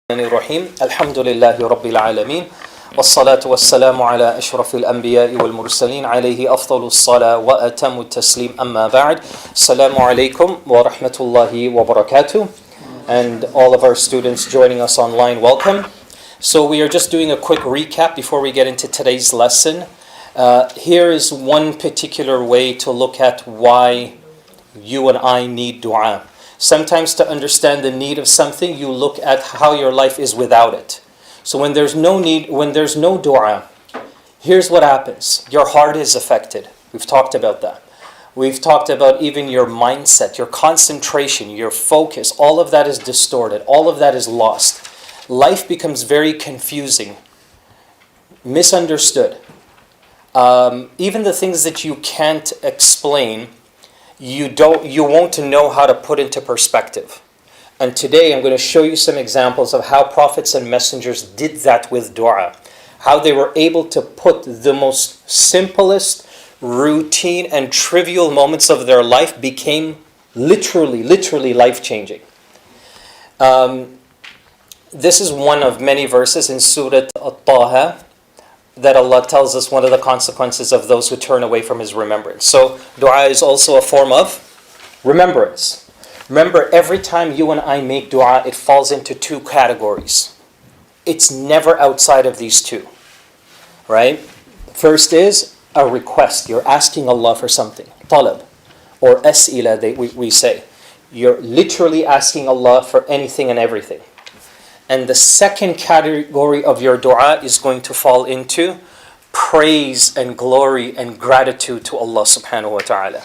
الرحيم الحمد لله رب العالمين والصلاة والسلام على أشرف الأنبياء والمرسلين عليه أفضل الصلاة وأتم التسليم أما بعد السلام عليكم ورحمة الله وبركاته. And all of our students joining us online, welcome. So we are just doing a quick recap before we get into today's lesson. Here is one particular way to look at why you and I need dua. Sometimes to understand the need of something, you look at how your life is without it. So when there's no need, when there's no dua, here's what happens. Your heart is affected. We've talked about that. We've talked about even your mindset, your concentration, your focus. All of that is distorted. All of that is lost. Life becomes very confusing, misunderstood. Even the things that you can't explain, you won't know how to put into perspective. And today I'm going to show you some examples of how prophets and messengers did that with dua. How they were able to put the most simplest, routine and trivial moments of their life became literally life-changing. This is one of many verses in Surah At-Taha that Allah tells us one of the consequences of those who turn away from His remembrance. So dua is also a form of remembrance. Remember, every time you and I make dua, it falls into two categories. It's never outside of these two, right? First is a request. You're asking Allah for something. Talab, or as'ila, we say. You're literally asking Allah for anything and everything. And the second category of your dua is going to fall into praise and glory and gratitude to Allah subhanahu wa ta'ala.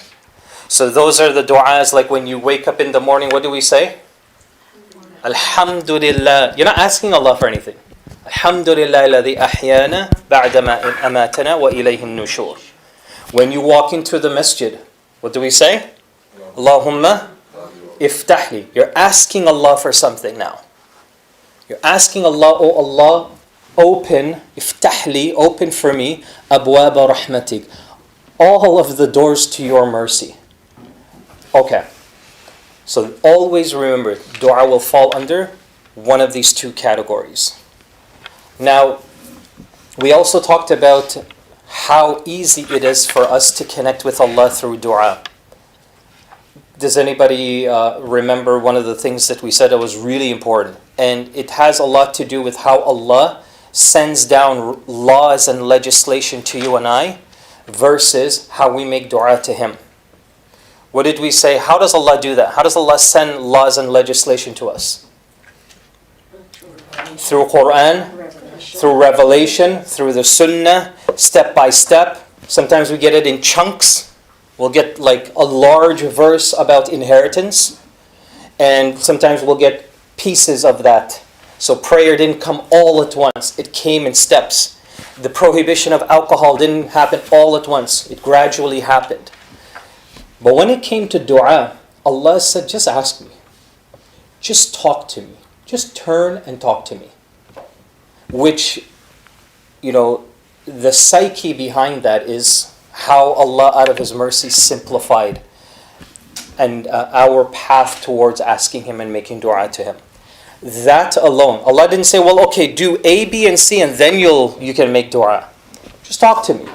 So those are the du'as, like when you wake up in the morning, what do we say? Alhamdulillah. You're not asking Allah for anything. Alhamdulillah alladhi ahyana ba'da ma amatana wa ilayhi nushur. When you walk into the masjid, what do we say? Allahumma iftahli. You're asking Allah for something now. You're asking Allah, oh Allah, open, iftahli, open for me, abwaba rahmatik, all of the doors to your mercy. Okay, so always remember, dua will fall under one of these two categories. Now, we also talked about how easy it is for us to connect with Allah through dua. Does anybody remember one of the things that we said that was really important? And it has a lot to do with how Allah sends down laws and legislation to you and I versus how we make dua to Him. What did we say? How does Allah do that? How does Allah send laws and legislation to us? Through Quran, through revelation, through the Sunnah, step by step. Sometimes we get it in chunks. We'll get like a large verse about inheritance, and sometimes we'll get pieces of that. So prayer didn't come all at once. It came in steps. The prohibition of alcohol didn't happen all at once. It gradually happened. But when it came to dua, Allah said, just ask me. Just talk to me. Just turn and talk to me. Which, the psyche behind that is how Allah, out of His mercy, simplified and our path towards asking Him and making dua to Him. That alone, Allah didn't say, well, okay, do A, B, and C, and then you can make dua. Just talk to me.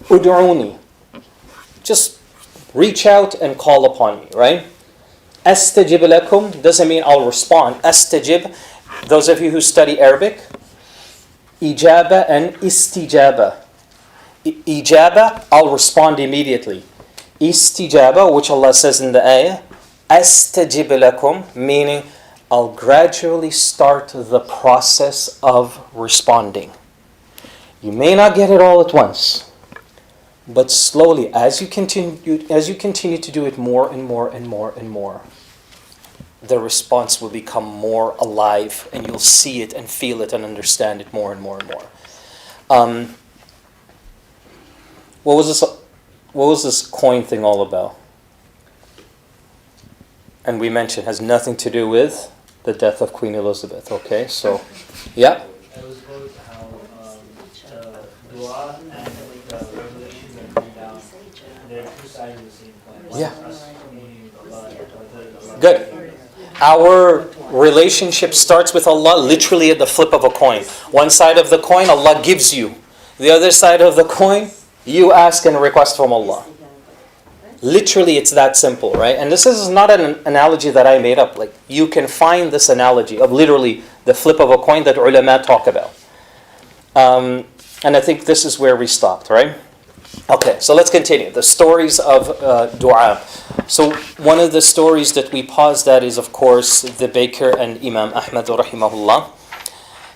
Ud'uni. Just reach out and call upon me, right? Astajib lakum doesn't mean I'll respond. Astajib, those of you who study Arabic, ijaba and istijaba. Ijaba, I'll respond immediately. Istijaba, which Allah says in the ayah, astajib lakum, meaning I'll gradually start the process of responding. You may not get it all at once, but slowly, as you continue to do it more and more and more and more, the response will become more alive, and you'll see it and feel it and understand it more and more and more. What was this coin thing all about? And we mentioned it has nothing to do with the death of Queen Elizabeth. Okay, so yeah. It was about how the dua and the revelations that come down, they're two sides of the same coin. Yeah. Us meaning Allah, Good. Our Relationship starts with Allah literally at the flip of a coin. One side of the coin, Allah gives you. The other side of the coin, you ask and request from Allah. Literally, it's that simple, right? And this is not an analogy that I made up. Like, you can find this analogy of literally the flip of a coin that ulama talk about. And I think this is where we stopped, right? Okay, so let's continue. The stories of dua. So one of the stories that we paused at is, of course, the baker and Imam Ahmad rahimahullah.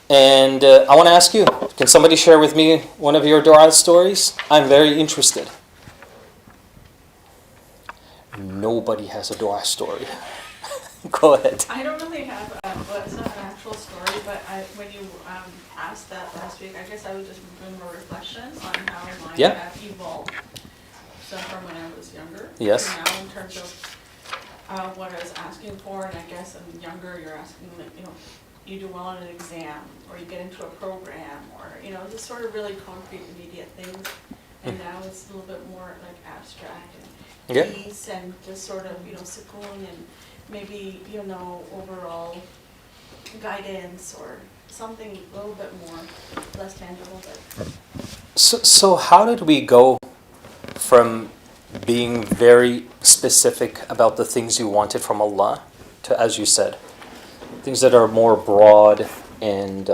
And I want to ask you, can somebody share with me one of your dua stories? I'm very interested. Nobody has a dua story. Go ahead. I don't really have, well, it's not an actual story, but when you asked that last week, I guess I was just doing more reflections on how mine have evolved. So from when I was younger Yes. to now in terms of what I was asking for, and I guess I'm younger, you're asking, like, you do well on an exam, or you get into a program, or, just sort of really concrete, immediate things. And now it's a little bit more like abstract and peace and just sort of, sukoon and maybe, overall guidance or something a little bit more less tangible. But So how did we go from being very specific about the things you wanted from Allah to, as you said, things that are more broad and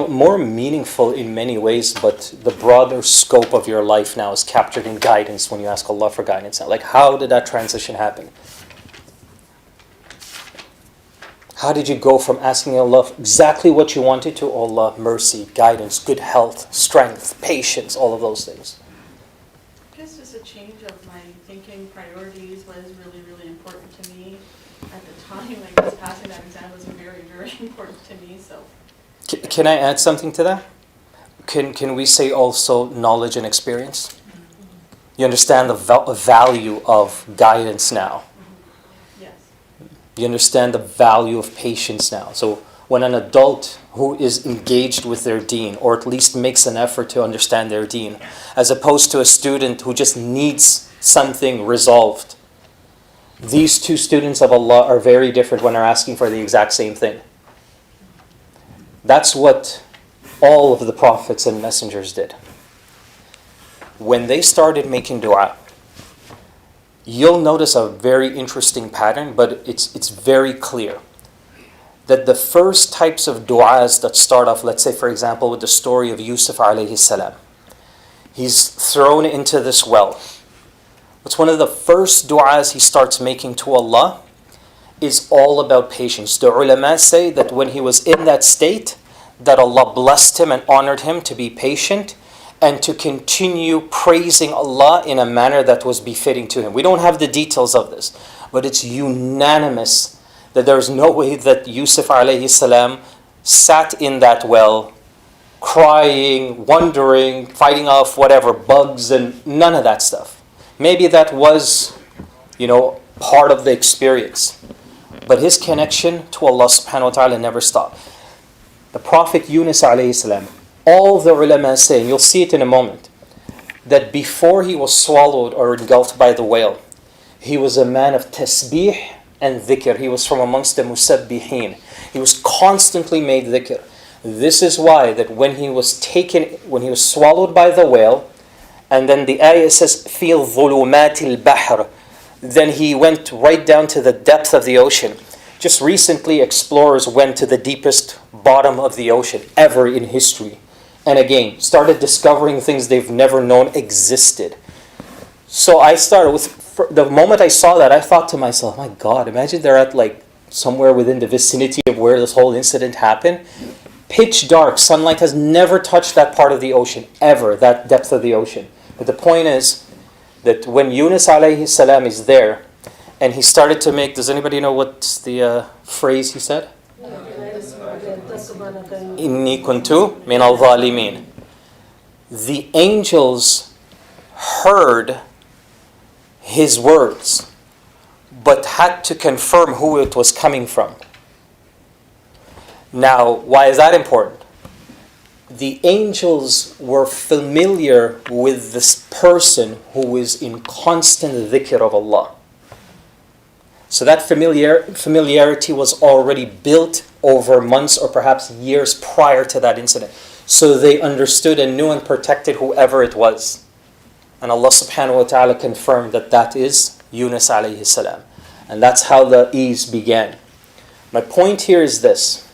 more meaningful in many ways, but the broader scope of your life now is captured in guidance when you ask Allah for guidance now? Like, how did that transition happen? How did you go from asking Allah exactly what you wanted to Allah, mercy, guidance, good health, strength, patience, all of those things? I guess just a change of my thinking, priorities, what is really, really important to me at the time. I guess passing that exam was very, very important to me. So, can I add something to that? Can we say also knowledge and experience? You understand the value of guidance now. yes. You understand the value of patience now. So when an adult who is engaged with their deen, or at least makes an effort to understand their deen, as opposed to a student who just needs something resolved, these two students of Allah are very different when they're asking for the exact same thing. That's what all of the prophets and messengers did. When they started making dua, you'll notice a very interesting pattern, but it's very clear that the first types of du'as that start off, let's say for example with the story of Yusuf alayhi salam. He's thrown into this well. What's one of the first du'as he starts making to Allah is all about patience. The ulama say that when he was in that state, that Allah blessed him and honored him to be patient and to continue praising Allah in a manner that was befitting to him. We don't have the details of this, but it's unanimous that there's no way that Yusuf alayhi salam sat in that well, crying, wondering, fighting off whatever, bugs and none of that stuff. Maybe that was, part of the experience. But his connection to Allah subhanahu wa ta'ala never stopped. The Prophet Yunus alayhi salam, all the ulama say, and you'll see it in a moment, that before he was swallowed or engulfed by the whale, he was a man of tasbih and dhikr. He was from amongst the musabbihin. He was constantly made dhikr. This is why that when he was swallowed by the whale, and then the ayah says, فِي ظُلُمَاتِ الْبَحْرِ, then he went right down to the depth of the ocean. Just recently, explorers went to the deepest bottom of the ocean ever in history. And again, started discovering things they've never known existed. So I started with, the moment I saw that, I thought to myself, my God, imagine they're at somewhere within the vicinity of where this whole incident happened. Pitch dark, sunlight has never touched that part of the ocean, ever, that depth of the ocean. But the point is that when Yunus alayhi salam is there, and he started to make, does anybody know what's the phrase he said? Inni kuntu min al-zalimin. The angels heard his words, but had to confirm who it was coming from. Now, why is that important? The angels were familiar with this person who is in constant dhikr of Allah. So that familiarity was already built over months or perhaps years prior to that incident. So they understood and knew and protected whoever it was. And Allah subhanahu wa ta'ala confirmed that that is Yunus alayhi salam. And that's how the ease began. My point here is this.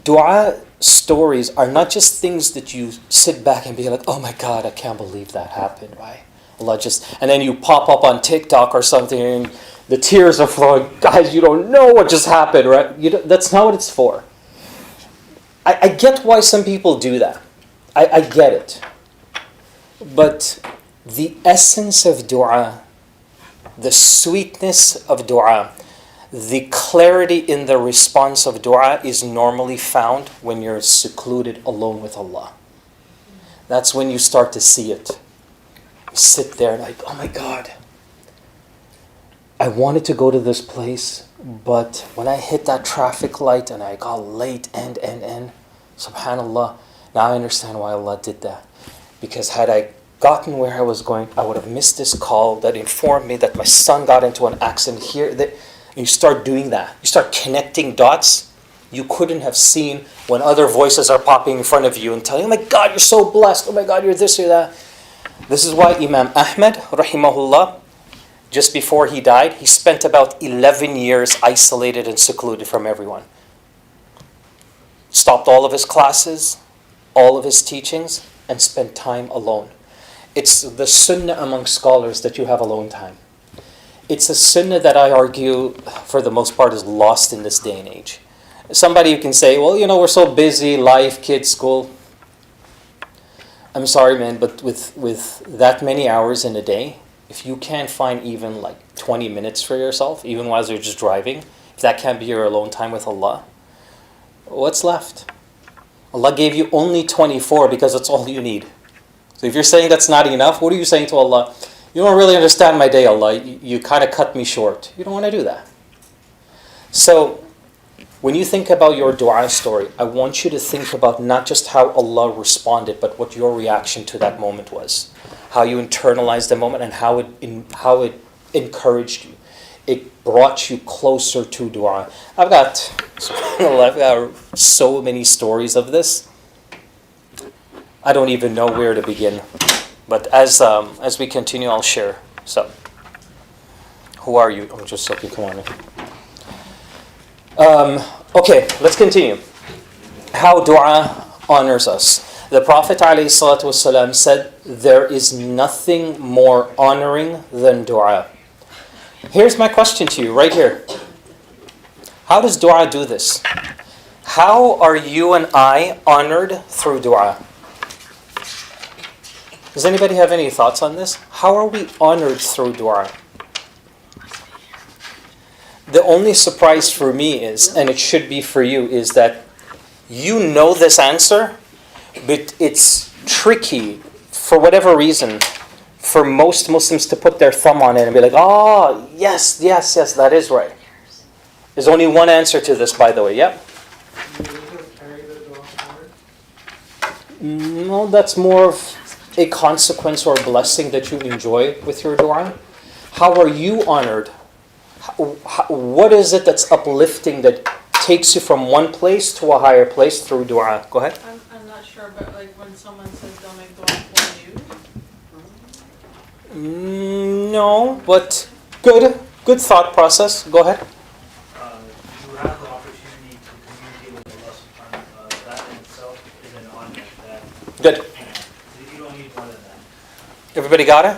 Dua stories are not just things that you sit back and be like, oh my God, I can't believe that happened, right? Allah and then you pop up on TikTok or something and the tears are flowing. Guys, you don't know what just happened, right? That's not what it's for. I get why some people do that. I get it. But the essence of dua, the sweetness of dua, the clarity in the response of dua is normally found when you're secluded alone with Allah. That's when you start to see it. You sit there like, oh my God, I wanted to go to this place, but when I hit that traffic light and I got late and, subhanAllah, now I understand why Allah did that. Because had I gotten where I was going, I would have missed this call that informed me that my son got into an accident here. That you start doing that. You start connecting dots you couldn't have seen when other voices are popping in front of you and telling you, oh my God, you're so blessed. Oh my God, you're this or that. This is why Imam Ahmad, rahimahullah, just before he died, he spent about 11 years isolated and secluded from everyone. Stopped all of his classes, all of his teachings, and spent time alone. It's the sunnah among scholars that you have alone time. It's a sunnah that I argue, for the most part, is lost in this day and age. Somebody who can say, well, we're so busy, life, kids, school. I'm sorry, man, but with that many hours in a day, if you can't find even like 20 minutes for yourself, even while you're just driving, if that can't be your alone time with Allah, what's left? Allah gave you only 24 because that's all you need. So if you're saying that's not enough, what are you saying to Allah? You don't really understand my day, Allah. You kind of cut me short. You don't want to do that. So when you think about your dua story, I want you to think about not just how Allah responded, but what your reaction to that moment was. How you internalized the moment and how it encouraged you. It brought you closer to dua. I've got so many stories of this. I don't even know where to begin. But as we continue, I'll share. So, who are you? I'm just looking. Come on. Okay, let's continue. How dua honors us. The Prophet ﷺ said, there is nothing more honoring than dua. Here's my question to you, right here. How does dua do this? How are you and I honored through dua? Does anybody have any thoughts on this? How are we honored through dua? The only surprise for me is, and it should be for you, is that you know this answer, but it's tricky, for whatever reason, for most Muslims to put their thumb on it and be like, oh, yes, that is right. There's only one answer to this, by the way. Yep. No, that's more of a consequence or blessing that you enjoy with your dua. How are you honored? What is it that's uplifting that takes you from one place to a higher place through dua? Go ahead. I'm not sure, but like when someone says they'll make dua for you. No, but good thought process. Go ahead. You have the opportunity to communicate with Allah subhanahu wa ta'ala. That in itself is an honor. Good. You don't need more than that. Everybody got it?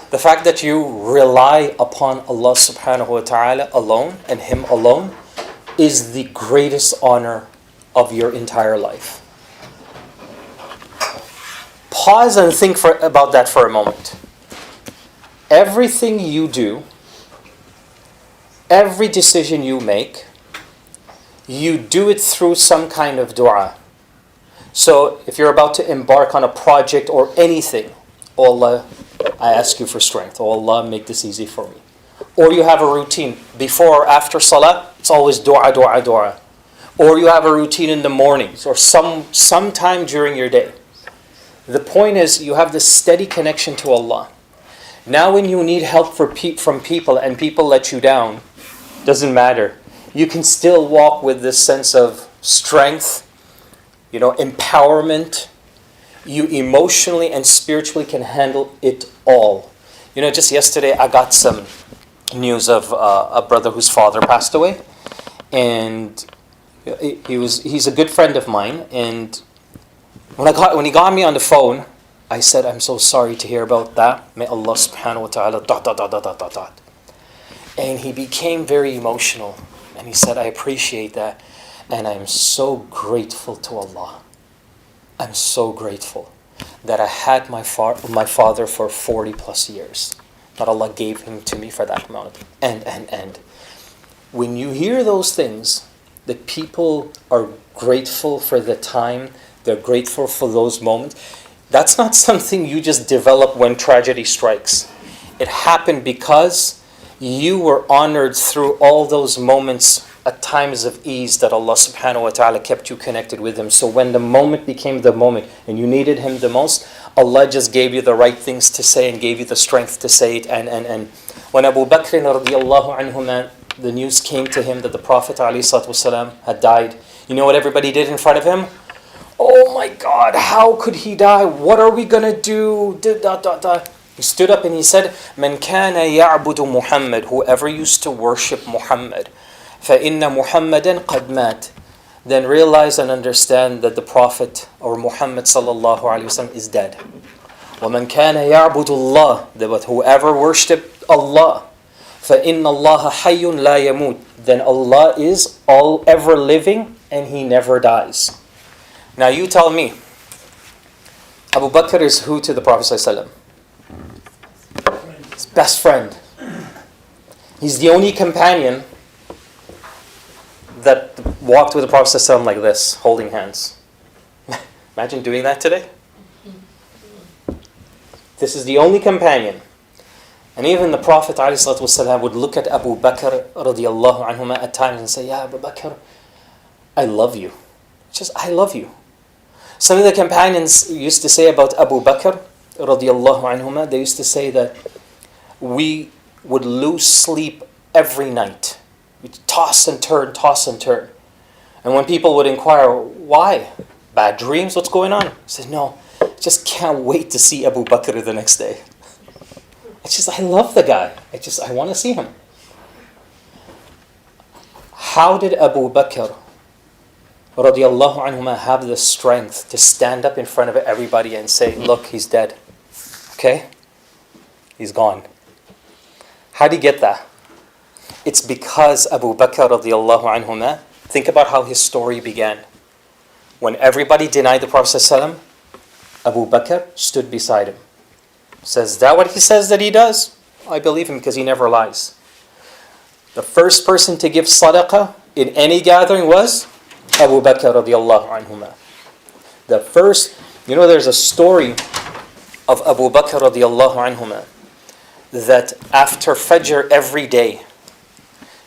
The fact that you rely upon Allah subhanahu wa ta'ala alone and Him alone is the greatest honor of your entire life. Pause and think about that for a moment. Everything you do, every decision you make, you do it through some kind of dua. So if you're about to embark on a project or anything, oh Allah, I ask you for strength. Oh Allah, make this easy for me. Or you have a routine. Before or after salah, it's always dua, dua, dua. Or you have a routine in the mornings or sometime during your day. The point is you have this steady connection to Allah. Now when you need help from people and people let you down, doesn't matter. You can still walk with this sense of strength, empowerment. You emotionally and spiritually can handle it all. Just yesterday I got some news of a brother whose father passed away, and he's a good friend of mine. And when he got me on the phone, I said, "I'm so sorry to hear about that. May Allah subhanahu wa ta'ala dot dot dot dot dot dot dot." And he became very emotional, and he said, "I appreciate that, and I'm so grateful to Allah. I'm so grateful that I had my father for 40 plus years. That Allah gave him to me for that amount." And when you hear those things, that people are grateful for the time, they're grateful for those moments, that's not something you just develop when tragedy strikes. It happened because you were honored through all those moments at times of ease that Allah subhanahu wa ta'ala kept you connected with Him. So when the moment became the moment and you needed Him the most, Allah just gave you the right things to say and gave you the strength to say it. And when Abu Bakr radiallahu anhu, the news came to him that the Prophet ﷺ had died, you know what everybody did in front of him? "Oh my God, how could he die? What are we going to do?" He stood up and he said, "Man kana ya'budu Muhammad," whoever used to worship Muhammad, فَإِنَّ مُحَمَّدًا قَدْ مَاتَ, then realize and understand that the Prophet or Muhammad sallallahu alaihi wasallam is dead. وَمَنْ كَانَ يَعْبُدُ اللَّهِ, but whoever worshipped Allah, فَإِنَّ اللَّهَ حَيٌّ لَا يَمُوتُ, then Allah is all ever living and He never dies. Now you tell me, Abu Bakr is who to the Prophet sallallahu alaihi wasallam? His best friend. He's the only companion that walked with the Prophet ﷺ like this, holding hands. Imagine doing that today. This is the only companion. And even the Prophet ﷺ would look at Abu Bakr radiallahu anhuma at times and say, "Ya Abu Bakr, I love you. Just, I love you." Some of the companions used to say about Abu Bakr radiallahu anhuma, they used to say that we would lose sleep every night. We'd toss and turn, toss and turn. And when people would inquire, "Why? Bad dreams? What's going on?" He said, "No, just can't wait to see Abu Bakr the next day. It's just, I love the guy. I want to see him." How did Abu Bakr radiallahu anhuma have the strength to stand up in front of everybody and say, "Look, he's dead. Okay? He's gone." How did he get that? It's because Abu Bakr radiallahu anhuma, think about how his story began. When everybody denied the Prophet ﷺ, Abu Bakr stood beside him. Says, "Is that what he says that he does? I believe him because he never lies." The first person to give sadaqah in any gathering was Abu Bakr radiallahu anhuma. The first, there's a story of Abu Bakr radiallahu anhuma that after Fajr every day,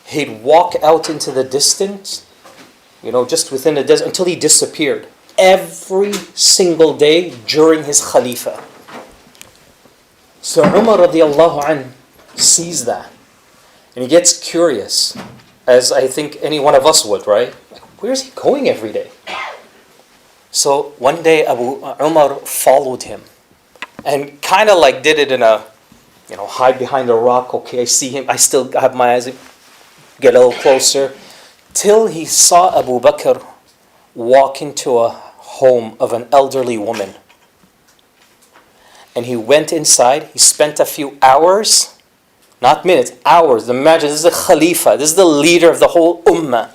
he'd walk out into the distance, just within the desert, until he disappeared. Every single day during his Khalifa. So Umar radiallahu anh sees that. And he gets curious, as I think any one of us would, right? Like, where's he going every day? So one day Umar followed him. And kind of like did it in a, hide behind a rock. Okay, I see him. I still have my eyes, get a little closer. Till he saw Abu Bakr walk into a home of an elderly woman. And he went inside. He spent a few hours, not minutes, hours. Imagine, this is the Khalifa. This is the leader of the whole Ummah.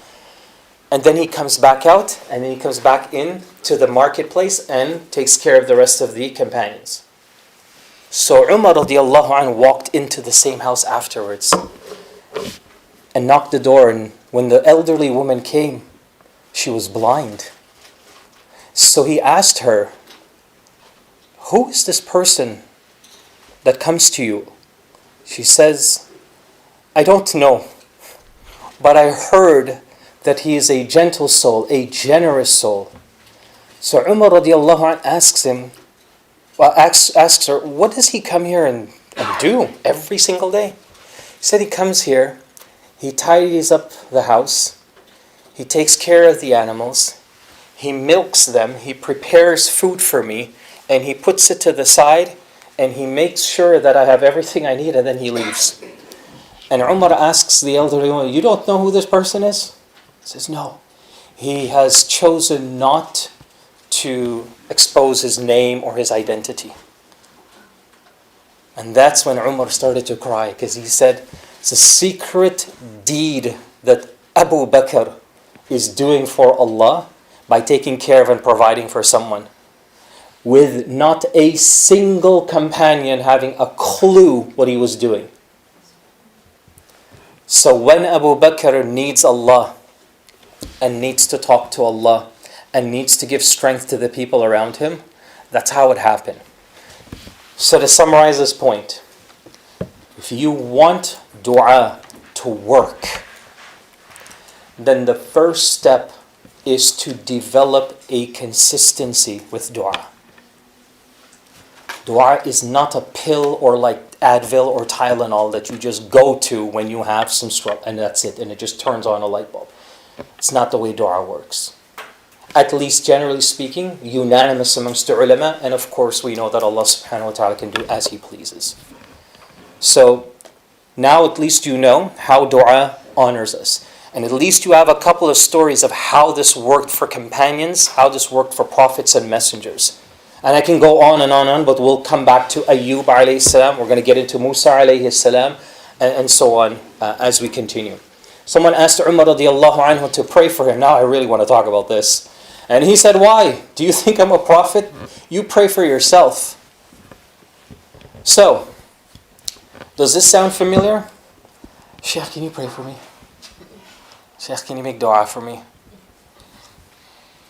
And then he comes back out, and then he comes back in to the marketplace and takes care of the rest of the companions. So Umar radiallahu anhu walked into the same house afterwards and knocked the door. And when the elderly woman came, she was blind. So he asked her, "Who is this person that comes to you?" She says, "I don't know, but I heard that he is a gentle soul, a generous soul." So Umar radiallahu anh asks her, "What does he come here and and do every single day. He said he comes here, he tidies up the house, he takes care of the animals, he milks them, he prepares food for me, and he puts it to the side, and he makes sure that I have everything I need, and then he leaves. And Umar asks the elderly woman, you don't know who this person is? He says, no. He has chosen not to expose his name or his identity. And that's when Umar started to cry, because he said, it's a secret deed that Abu Bakr is doing for Allah by taking care of and providing for someone, with not a single companion having a clue what he was doing. So when Abu Bakr needs Allah and needs to talk to Allah and needs to give strength to the people around him, that's how it happened. So to summarize this point, if you want dua to work, then the first step is to develop a consistency with dua. Dua is not a pill or like Advil or Tylenol that you just go to when you have some struggle and that's it, and it just turns on a light bulb. It's not the way dua works. At least generally speaking, unanimous amongst the ulama, and of course we know that Allah subhanahu wa ta'ala can do as He pleases. So now at least you know how dua honors us. And at least you have a couple of stories of how this worked for companions, how this worked for prophets and messengers. And I can go on and on, but we'll come back to Ayyub alayhi salam. We're going to get into Musa alayhi salam, and so on as we continue. Someone asked Umar radiallahu anhu to pray for him. Now I really want to talk about this. And he said, why? Do you think I'm a prophet? You pray for yourself. So, does this sound familiar? Sheikh, can you pray for me? Sheikh, can you make dua for me?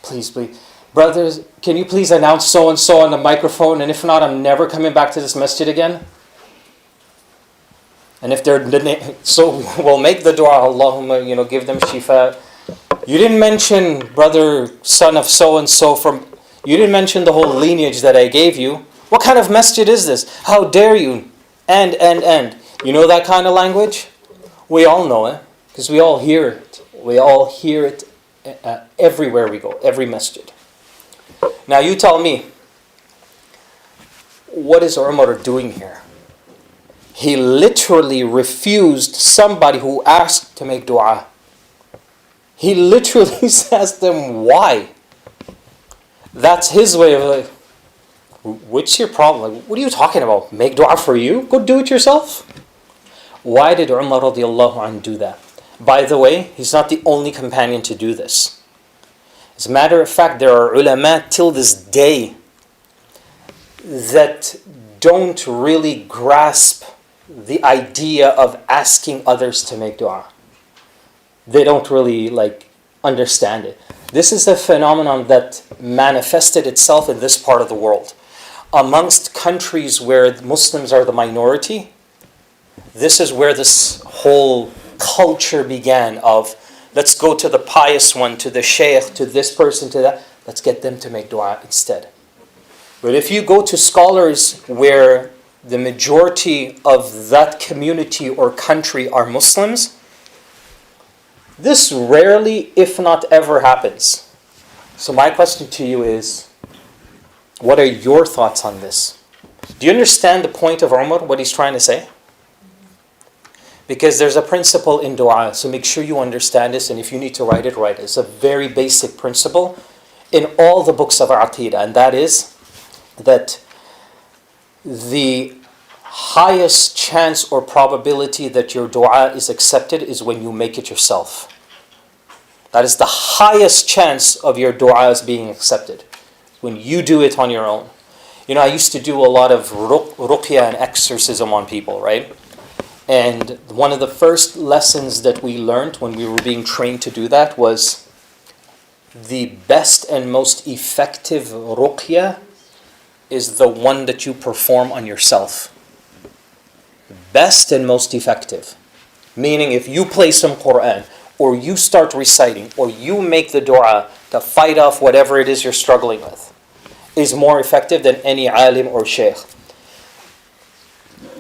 Please, please. Brothers, can you please announce so-and-so on the microphone? And if not, I'm never coming back to this masjid again. And if they're... So we'll make the dua, Allahumma, give them shifa. You didn't mention brother, son of so-and-so from... You didn't mention the whole lineage that I gave you. What kind of masjid is this? How dare you? And. You know that kind of language? We all know it. Because we all hear it. We all hear it everywhere we go. Every masjid. Now you tell me, what is Umar doing here? He literally refused somebody who asked to make dua. He literally asked them, why? That's his way of like, what's your problem? Like, what are you talking about? Make dua for you? Go do it yourself. Why did Umar radiallahu anhu do that? By the way, he's not the only companion to do this. As a matter of fact, there are ulama till this day that don't really grasp the idea of asking others to make dua. They don't really understand it. This is a phenomenon that manifested itself in this part of the world. Amongst countries where Muslims are the minority, this is where this whole culture began of, let's go to the pious one, to the sheikh, to this person, to that. Let's get them to make dua instead. But if you go to scholars where the majority of that community or country are Muslims, this rarely, if not ever, happens. So my question to you is, what are your thoughts on this? Do you understand the point of Umar, what he's trying to say? Because there's a principle in dua, so make sure you understand this, and if you need to write it, write it. It's a very basic principle in all the books of Aqeedah, and that is that the highest chance or probability that your dua is accepted is when you make it yourself. That is the highest chance of your dua as being accepted, when you do it on your own. I used to do a lot of ruqya and exorcism on people, right? And one of the first lessons that we learned when we were being trained to do that was the best and most effective ruqya is the one that you perform on yourself. Best and most effective. Meaning if you play some Quran, or you start reciting, or you make the dua to fight off whatever it is you're struggling with, is more effective than any alim or sheikh.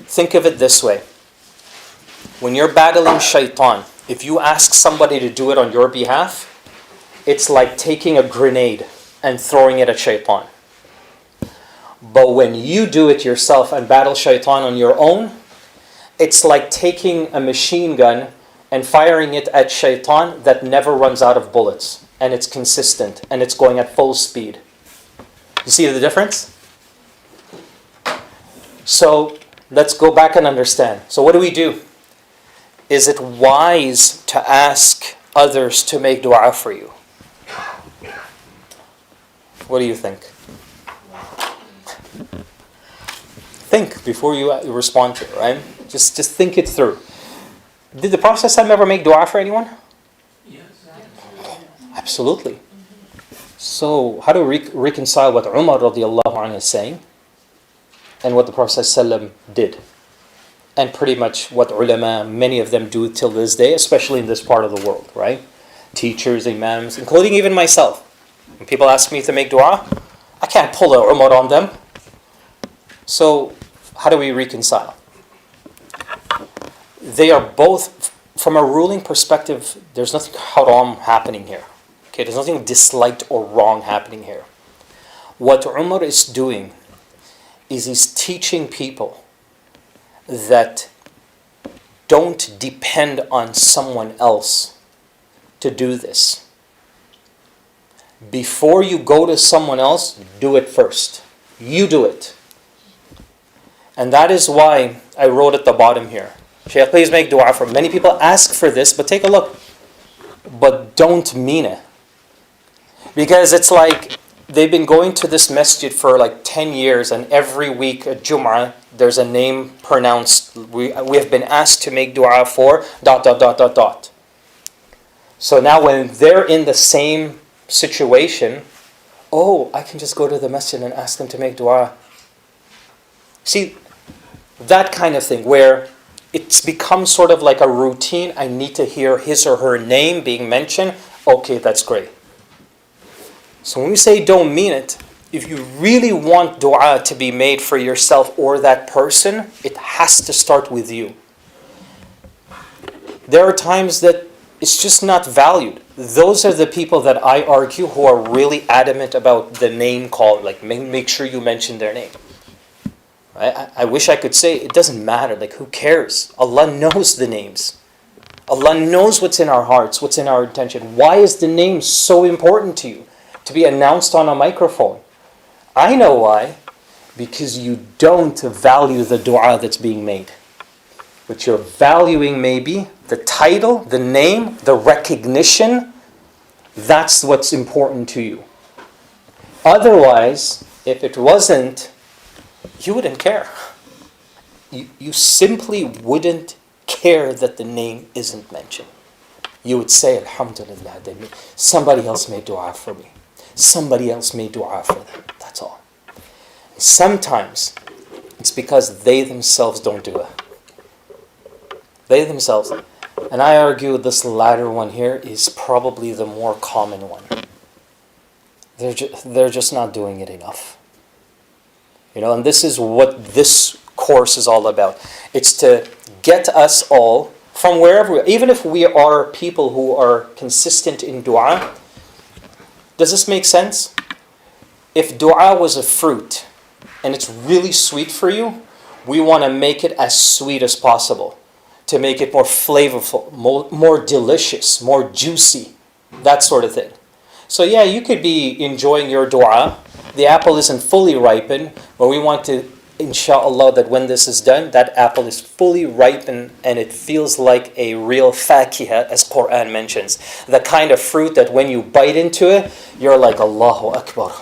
Think of it this way. When you're battling shaitan, if you ask somebody to do it on your behalf, it's like taking a grenade and throwing it at shaitan. But when you do it yourself and battle shaitan on your own, it's like taking a machine gun and firing it at shaitan that never runs out of bullets. And it's consistent and it's going at full speed. You see the difference? So let's go back and understand. So what do? Is it wise to ask others to make dua for you? What do you think? Think before you respond to it, right? Just think it through. Did the Prophet ever make dua for anyone? Yes. Absolutely. So how do we reconcile what Umar radiallahu anhu is saying and what the Prophet did? And pretty much what ulama, many of them do till this day, especially in this part of the world, right? Teachers, imams, including even myself. When people ask me to make dua, I can't pull a Umar on them. So how do we reconcile? They are both, from a ruling perspective, there's nothing haram happening here. Okay, there's nothing disliked or wrong happening here. What Umar is doing is he's teaching people that don't depend on someone else to do this. Before you go to someone else, do it first. You do it. And that is why I wrote at the bottom here, Shaykh, please make dua for me. Many people ask for this, but take a look. But don't mean it. Because it's like they've been going to this masjid for like 10 years and every week at Jum'ah, there's a name pronounced. We have been asked to make dua for ... So now when they're in the same situation, I can just go to the masjid and ask them to make dua. See, that kind of thing where it's become sort of like a routine. I need to hear his or her name being mentioned. Okay, that's great. So when we say don't mean it, if you really want dua to be made for yourself or that person, it has to start with you. There are times that it's just not valued. Those are the people that I argue who are really adamant about the name call, like make sure you mention their name. I wish I could say it doesn't matter, like who cares? Allah knows the names. Allah knows what's in our hearts, what's in our intention. Why is the name so important to you? To be announced on a microphone. I know why. Because you don't value the dua that's being made. What you're valuing maybe the title, the name, the recognition. That's what's important to you. Otherwise, if it wasn't, you wouldn't care. You simply wouldn't care that the name isn't mentioned. You would say, Alhamdulillah, somebody else made dua for me. Somebody else made dua for them. That's all. Sometimes it's because they themselves don't do it. They themselves. And I argue this latter one here is probably the more common one. They're just not doing it enough. And this is what this course is all about. It's to get us all from wherever, even if we are people who are consistent in dua. Does this make sense? If dua was a fruit and it's really sweet for you, we want to make it as sweet as possible. To make it more flavorful, more delicious, more juicy, that sort of thing. So yeah, you could be enjoying your dua. The apple isn't fully ripened, but we want to, inshallah, that when this is done, that apple is fully ripened and it feels like a real fakiha, as Quran mentions. The kind of fruit that when you bite into it, you're like, Allahu Akbar.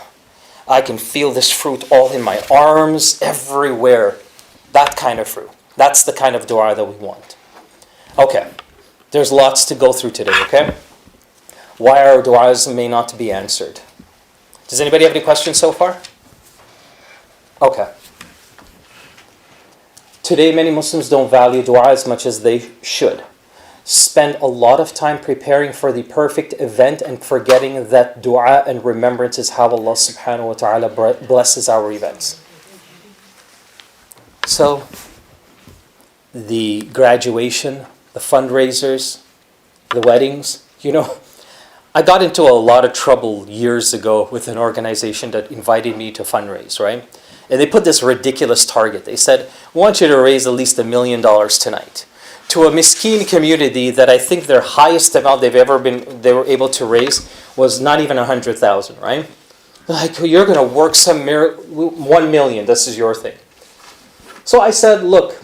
I can feel this fruit all in my arms, everywhere. That kind of fruit. That's the kind of dua that we want. Okay, there's lots to go through today, okay? Why our duas may not be answered. Does anybody have any questions so far? Okay. Today, many Muslims don't value dua as much as they should. Spend a lot of time preparing for the perfect event and forgetting that dua and remembrance is how Allah subhanahu wa ta'ala blesses our events. So, the graduation, the fundraisers, the weddings. I got into a lot of trouble years ago with an organization that invited me to fundraise, right? And they put this ridiculous target. They said, "We want you to raise at least $1 million tonight." To a miskeen community that I think their highest amount they were able to raise was not even 100,000, right? Like, you're going to work some 1 million, this is your thing. So I said, look,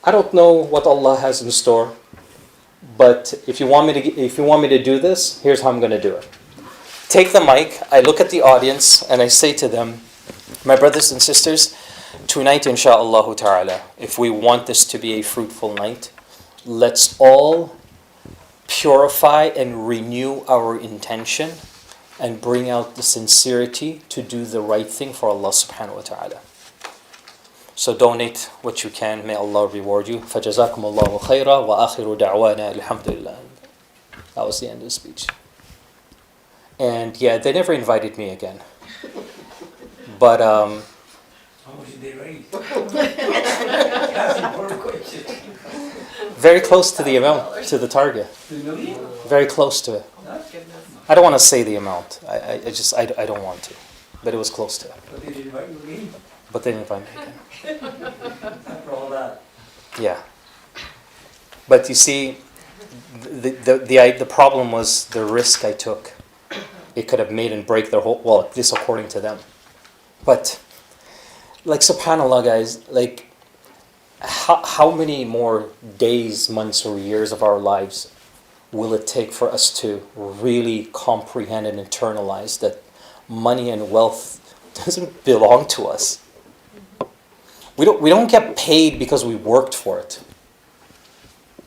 I don't know what Allah has in store, but if you want me to do this, here's how I'm going to do it. Take the mic, I look at the audience, and I say to them, my brothers and sisters, tonight, insha'Allah ta'ala, if we want this to be a fruitful night, let's all purify and renew our intention and bring out the sincerity to do the right thing for Allah subhanahu wa ta'ala. So donate what you can. May Allah reward you. فَجَزَاكُمُ اللَّهُ خَيْرًا وَآخِرُ دَعْوَانَا الْحَمْدُ لِلَّهِ. That was the end of the speech. And yeah, they never invited me again. But how much did they raise? That's an important question. very close to the amount, to the target. 2 million? Very close to it. I don't want to say the amount. I don't want to. But it was close to it. But they didn't invite you again. But they didn't invite me again. After all that. Yeah. But you see, the problem was the risk I took. It could have made and break their whole, well, this according to them. But, like, subhanAllah, guys, like, how many more days, months, or years of our lives will it take for us to really comprehend and internalize that money and wealth doesn't belong to us? We don't get paid because we worked for it.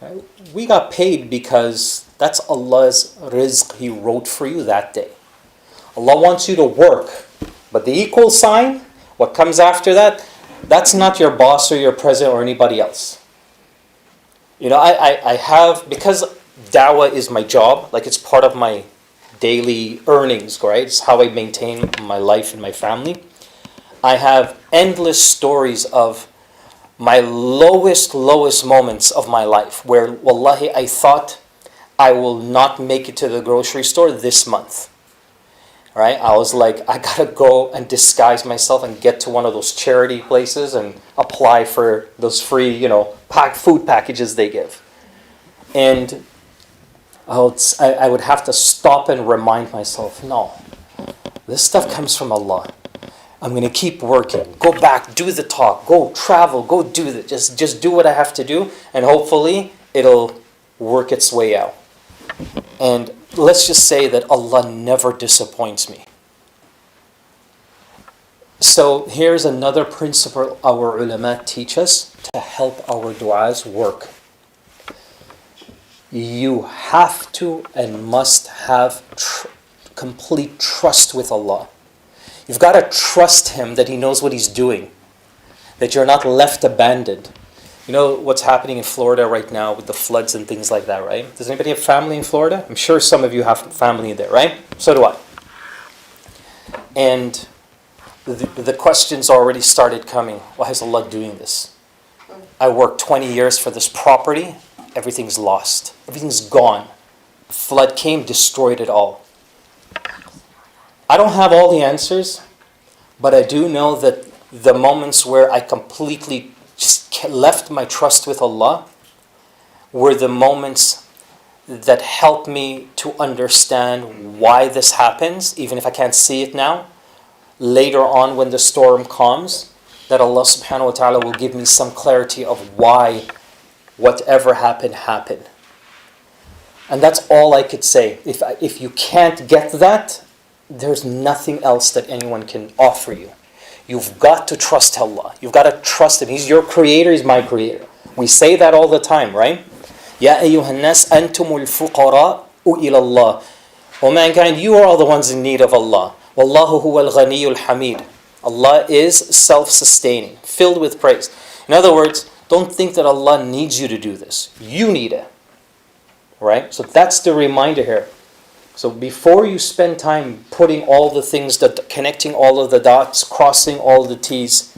Right? We got paid because that's Allah's rizq He wrote for you that day. Allah wants you to work, but the equal sign, what comes after that, that's not your boss or your president or anybody else. I have, because da'wah is my job, like it's part of my daily earnings, right? It's how I maintain my life and my family. I have endless stories of my lowest moments of my life where, wallahi, I thought I will not make it to the grocery store this month. Right? I was like, I gotta go and disguise myself and get to one of those charity places and apply for those free, food packages they give. And I would have to stop and remind myself, no, this stuff comes from Allah. I'm going to keep working. Go back, do the talk, go travel, go do that. Just do what I have to do, and hopefully it'll work its way out. And let's just say that Allah never disappoints me. So here's another principle our ulama teach us to help our du'as work. You have to and must have complete trust with Allah. You've got to trust Him that He knows what He's doing, that you're not left abandoned. You know what's happening in Florida right now with the floods and things like that, right? Does anybody have family in Florida? I'm sure some of you have family there, right? So do I. And the questions already started coming. Why is Allah doing this? I worked 20 years for this property. Everything's lost. Everything's gone. Flood came, destroyed it all. I don't have all the answers, but I do know that the moments where I completely just left my trust with Allah were the moments that helped me to understand why this happens, even if I can't see it now. Later on, when the storm comes, that Allah subhanahu wa ta'ala will give me some clarity of why whatever happened. And that's all I could say. If you can't get that, there's nothing else that anyone can offer you. You've got to trust Allah. You've got to trust Him. He's your creator, He's my creator. We say that all the time, right? Ya ayyuhan nas antumul fuqara'u ila Allah. O mankind, you are all the ones in need of Allah. Wallahu huwal ghaniyul hamid. Allah is self-sustaining, filled with praise. In other words, don't think that Allah needs you to do this. You need it. Right? So that's the reminder here. So before you spend time putting all the things, connecting all of the dots, crossing all the T's,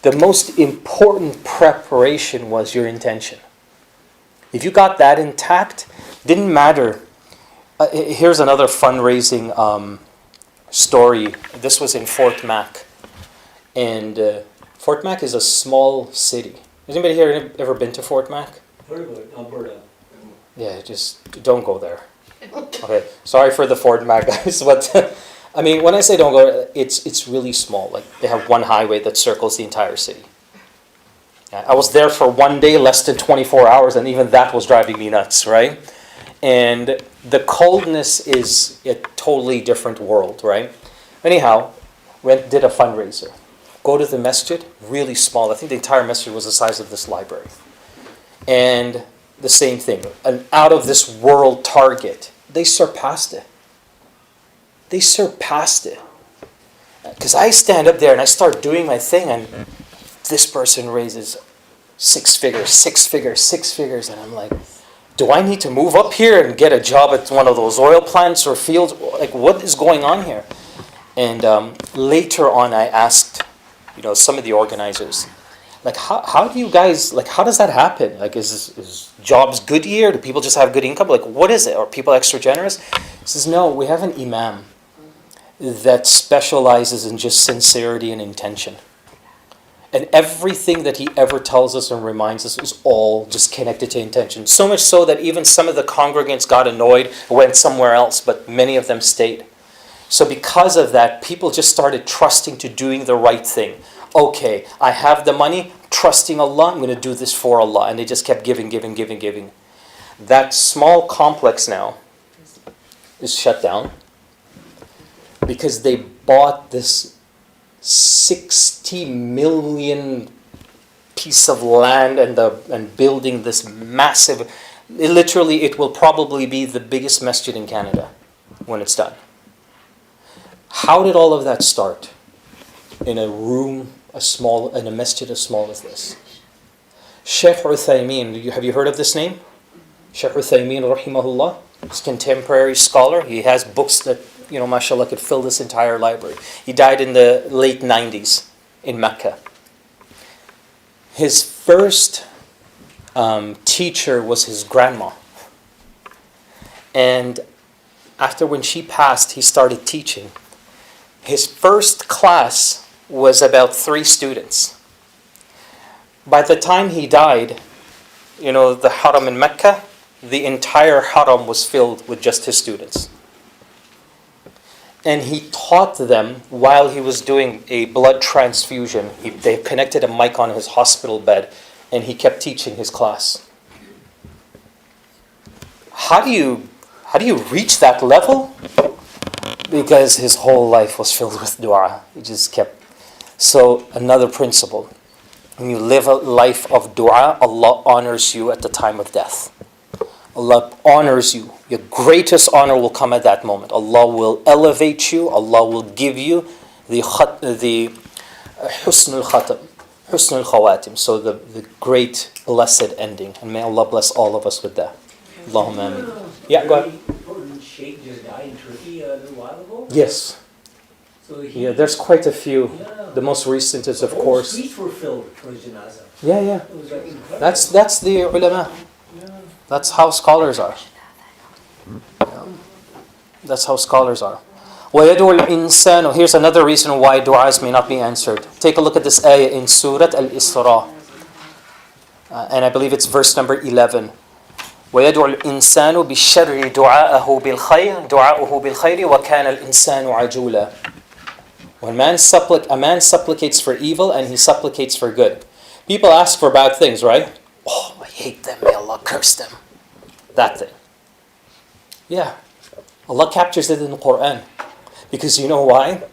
The most important preparation was your intention. If you got that intact, didn't matter. Here's another fundraising story. This was in Fort Mac. And Fort Mac is a small city. Has anybody here ever been to Fort Mac? Very good, Alberta. Yeah, just don't go there. Okay, sorry for the Fort Mac guys, but I mean, when I say don't go, it's really small. Like they have one highway that circles the entire city. I was there for one day, less than 24 hours, and even that was driving me nuts, right? And the coldness is a totally different world, right? Anyhow, did a fundraiser. Go to the masjid, really small. I think the entire masjid was the size of this library. And the same thing, an out-of-this-world target. They surpassed it. They surpassed it. Because I stand up there and I start doing my thing, and this person raises six figures, and I'm like, do I need to move up here and get a job at one of those oil plants or fields? Like, what is going on here? And later on, I asked, some of the organizers, like, how do you guys, like, how does that happen? Like, is jobs good here? Do people just have good income? Like, what is it? Are people extra generous? He says, no, we have an imam that specializes in just sincerity and intention. And everything that he ever tells us and reminds us is all just connected to intention. So much so that even some of the congregants got annoyed, went somewhere else, but many of them stayed. So because of that, people just started trusting to doing the right thing. Okay, I have the money, trusting Allah, I'm going to do this for Allah. And they just kept giving. That small complex now is shut down because they bought this 60 million piece of land and building this massive, it will probably be the biggest masjid in Canada when it's done. How did all of that start? In a room, in a masjid as small as this. Sheikh Uthaymeen, have you heard of this name? Sheikh Uthaymeen, rahimahullah, he's a contemporary scholar. He has books that, mashallah, could fill this entire library. He died in the late 90s in Mecca. His first teacher was his grandma. And after when she passed, he started teaching. His first class was about 3 students. By the time he died, the haram in Mecca, the entire haram was filled with just his students. And he taught them while he was doing a blood transfusion. They connected a mic on his hospital bed, and he kept teaching his class. How do you reach that level? Because his whole life was filled with dua. He just kept. So another principle. When you live a life of dua, Allah honors you at the time of death. Allah honors you. Your greatest honor will come at that moment. Allah will elevate you. Allah will give you the husnul khatam, husnul khawatim. So the great blessed ending. And may Allah bless all of us with that. Allahumma ameen. Yeah, go ahead. Sheikh just died in Turkey a little while ago. Yes. So There's quite a few. Yeah. The most recent is, of Whole course. streets were filled for his janazah. Yeah. It was like incredible. That's the ulama. Yeah. That's how scholars are. That's how scholars are. وَيَدْعُ الْإِنسَانُ. Here's another reason why du'as may not be answered. Take a look at this ayah in Surah Al-Isra. And I believe it's verse number 11. وَيَدْعُ الْإِنسَانُ بِالشَّرِّ دُعَاءَهُ بِالْخَيْرِ وَكَانَ الْإِنسَانُ عَجُولًا. When a man supplicates for evil and he supplicates for good. People ask for bad things, right? Oh, I hate them. May Allah curse them. That thing. Yeah. Allah captures it in the Quran. Because you know why?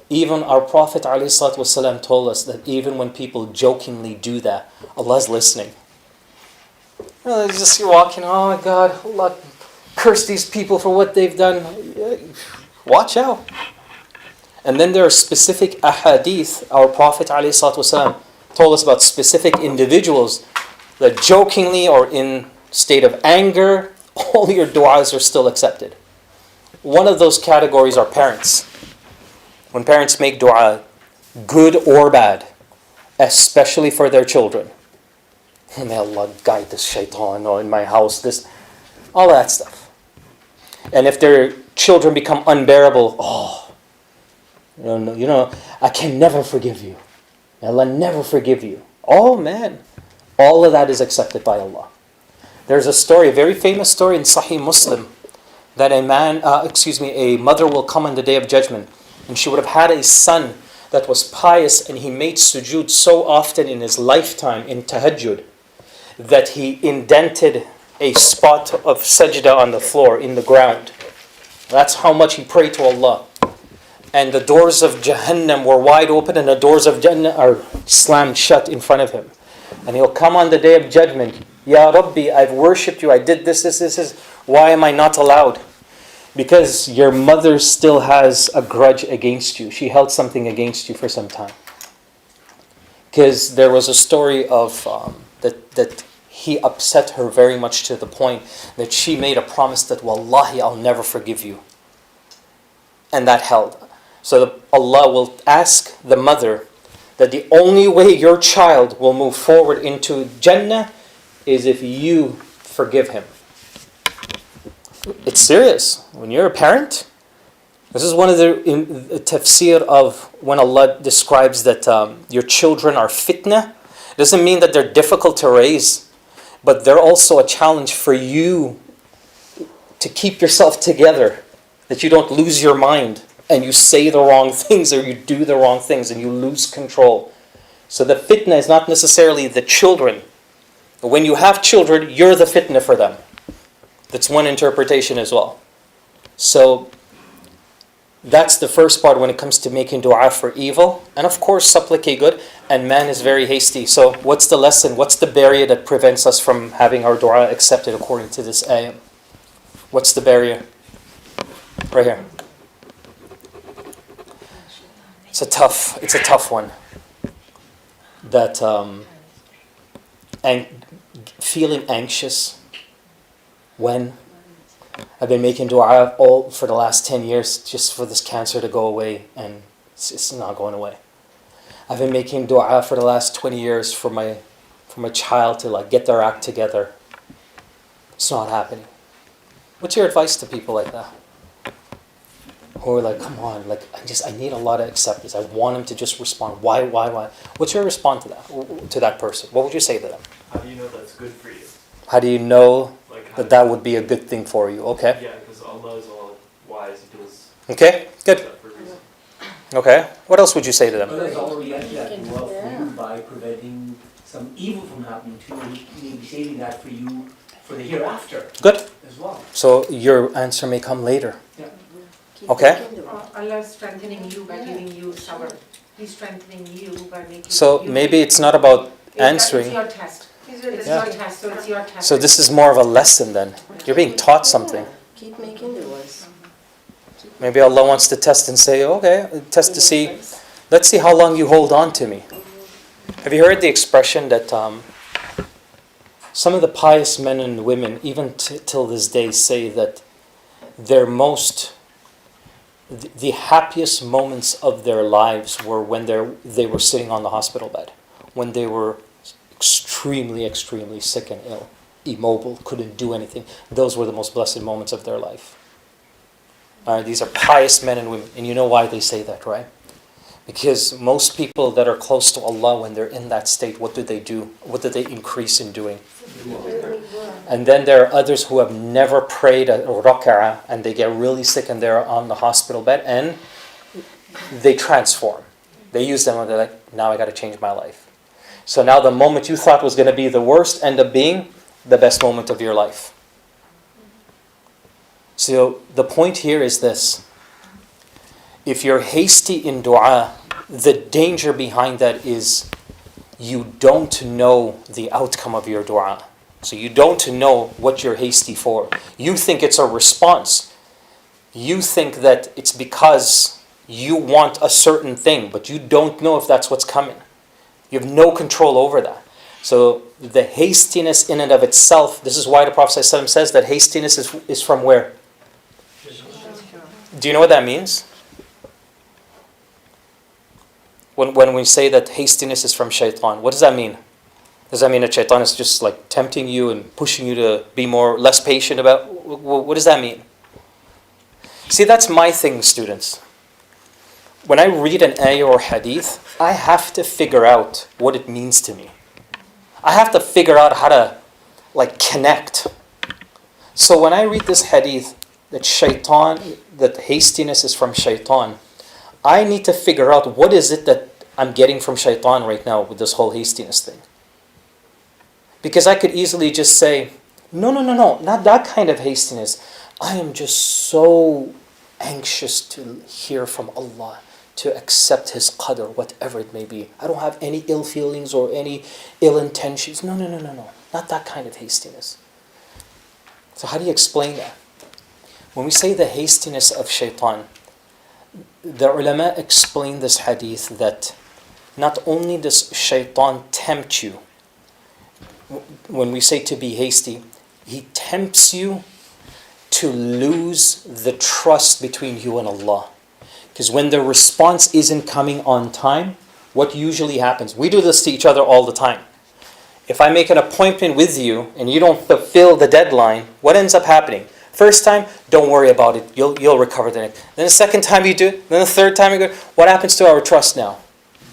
Even our Prophet ﷺ told us that even when people jokingly do that, Allah's listening. You're walking, oh my God, Allah curse these people for what they've done. Watch out. And then there are specific ahadith. Our Prophet ﷺ told us about specific individuals that jokingly or in state of anger, all your du'as are still accepted. One of those categories are parents. When parents make du'a, good or bad, especially for their children. May Allah guide this shaitan in my house, this, all that stuff. And if their children become unbearable, I can never forgive you. Allah never forgive you. Oh man, all of that is accepted by Allah. There's a story, a very famous story in Sahih Muslim, that a mother will come on the Day of Judgment, and she would have had a son that was pious, and he made sujood so often in his lifetime in tahajjud that he indented a spot of sajda on the floor, in the ground. That's how much he prayed to Allah. And the doors of Jahannam were wide open, and the doors of Jannah are slammed shut in front of him. And he'll come on the Day of Judgment, Ya Rabbi, I've worshipped you, I did this. Why am I not allowed? Because your mother still has a grudge against you. She held something against you for some time. Because there was a story of that he upset her very much, to the point that she made a promise that, Wallahi, I'll never forgive you. And that held. So Allah will ask the mother that the only way your child will move forward into Jannah is if you forgive him. It's serious. When you're a parent, this is one of the tafsir of when Allah describes that your children are fitna. It doesn't mean that they're difficult to raise, but they're also a challenge for you to keep yourself together, that you don't lose your mind and you say the wrong things or you do the wrong things and you lose control. So the fitna is not necessarily the children. But when you have children, you're the fitna for them. That's one interpretation as well. So that's the first part when it comes to making dua for evil. And of course, supplicate good. And man is very hasty. So what's the lesson? What's the barrier that prevents us from having our dua accepted according to this ayah? What's the barrier? Right here. It's a tough one. That feeling anxious when I've been making dua all for the last 10 years just for this cancer to go away, and it's not going away. I've been making dua for the last 20 years for my child to get their act together. It's not happening. What's your advice to people like that? Who are come on, I need a lot of acceptance. I want him to just respond. Why? What's your response to that person? What would you say to them? How do you know that's good for you? How do you know that would be a good thing for you? Okay. Yeah, because Allah is all wise. He does. Okay, good. That for a reason. Okay. What else would you say to them? Allah is already at that dua for you by preventing some evil from happening to you. He may be saving that for you for the hereafter. Good. As well. So your answer may come later. Yeah. Okay. Allah is strengthening you by giving you sabr. He's strengthening you by making So you. maybe it's not about answering. It's your test. It's Yeah. your test, so it's your test. So this is more of a lesson then. You're being taught something. Keep making duas. Maybe Allah wants to test and say, okay, test to see, let's see how long you hold on to me. Have you heard the expression that some of the pious men and women, even till this day, say that their the happiest moments of their lives were when they were sitting on the hospital bed, when they were extremely, extremely sick and ill, immobile, couldn't do anything. Those were the most blessed moments of their life. These are pious men and women. And you know why they say that, right? Because most people that are close to Allah, when they're in that state, what do they do? What do they increase in doing? And then there are others who have never prayed a rak'ah and they get really sick and they're on the hospital bed and they transform. They use them and they're like, now I got to change my life. So now the moment you thought was going to be the worst end up being the best moment of your life. So the point here is this. If you're hasty in dua, the danger behind that is you don't know the outcome of your dua. So you don't know what you're hasty for. You think it's a response. You think that it's because you want a certain thing, but you don't know if that's what's coming. You have no control over that. So the hastiness in and of itself, this is why the Prophet ﷺ says that hastiness is from where? Do you know what that means? When we say that hastiness is from shaitan, what does that mean? Does that mean that shaitan is just like tempting you and pushing you to be less patient about? What does that mean? See, that's my thing, students. When I read an ayah or hadith, I have to figure out what it means to me. I have to figure out how to connect. So when I read this hadith that hastiness is from shaitan, I need to figure out what is it that I'm getting from shaitan right now with this whole hastiness thing. Because I could easily just say, no, not that kind of hastiness. I am just so anxious to hear from Allah, to accept His qadr, whatever it may be. I don't have any ill feelings or any ill intentions. No. Not that kind of hastiness. So how do you explain that? When we say the hastiness of shaitan, the ulama explain this hadith that not only does shaitan tempt you, when we say to be hasty, he tempts you to lose the trust between you and Allah. Because when the response isn't coming on time, what usually happens? We do this to each other all the time. If I make an appointment with you and you don't fulfill the deadline, what ends up happening? First time, don't worry about it. You'll recover the next. Then the second time you do it. Then the third time you go. What happens to our trust now?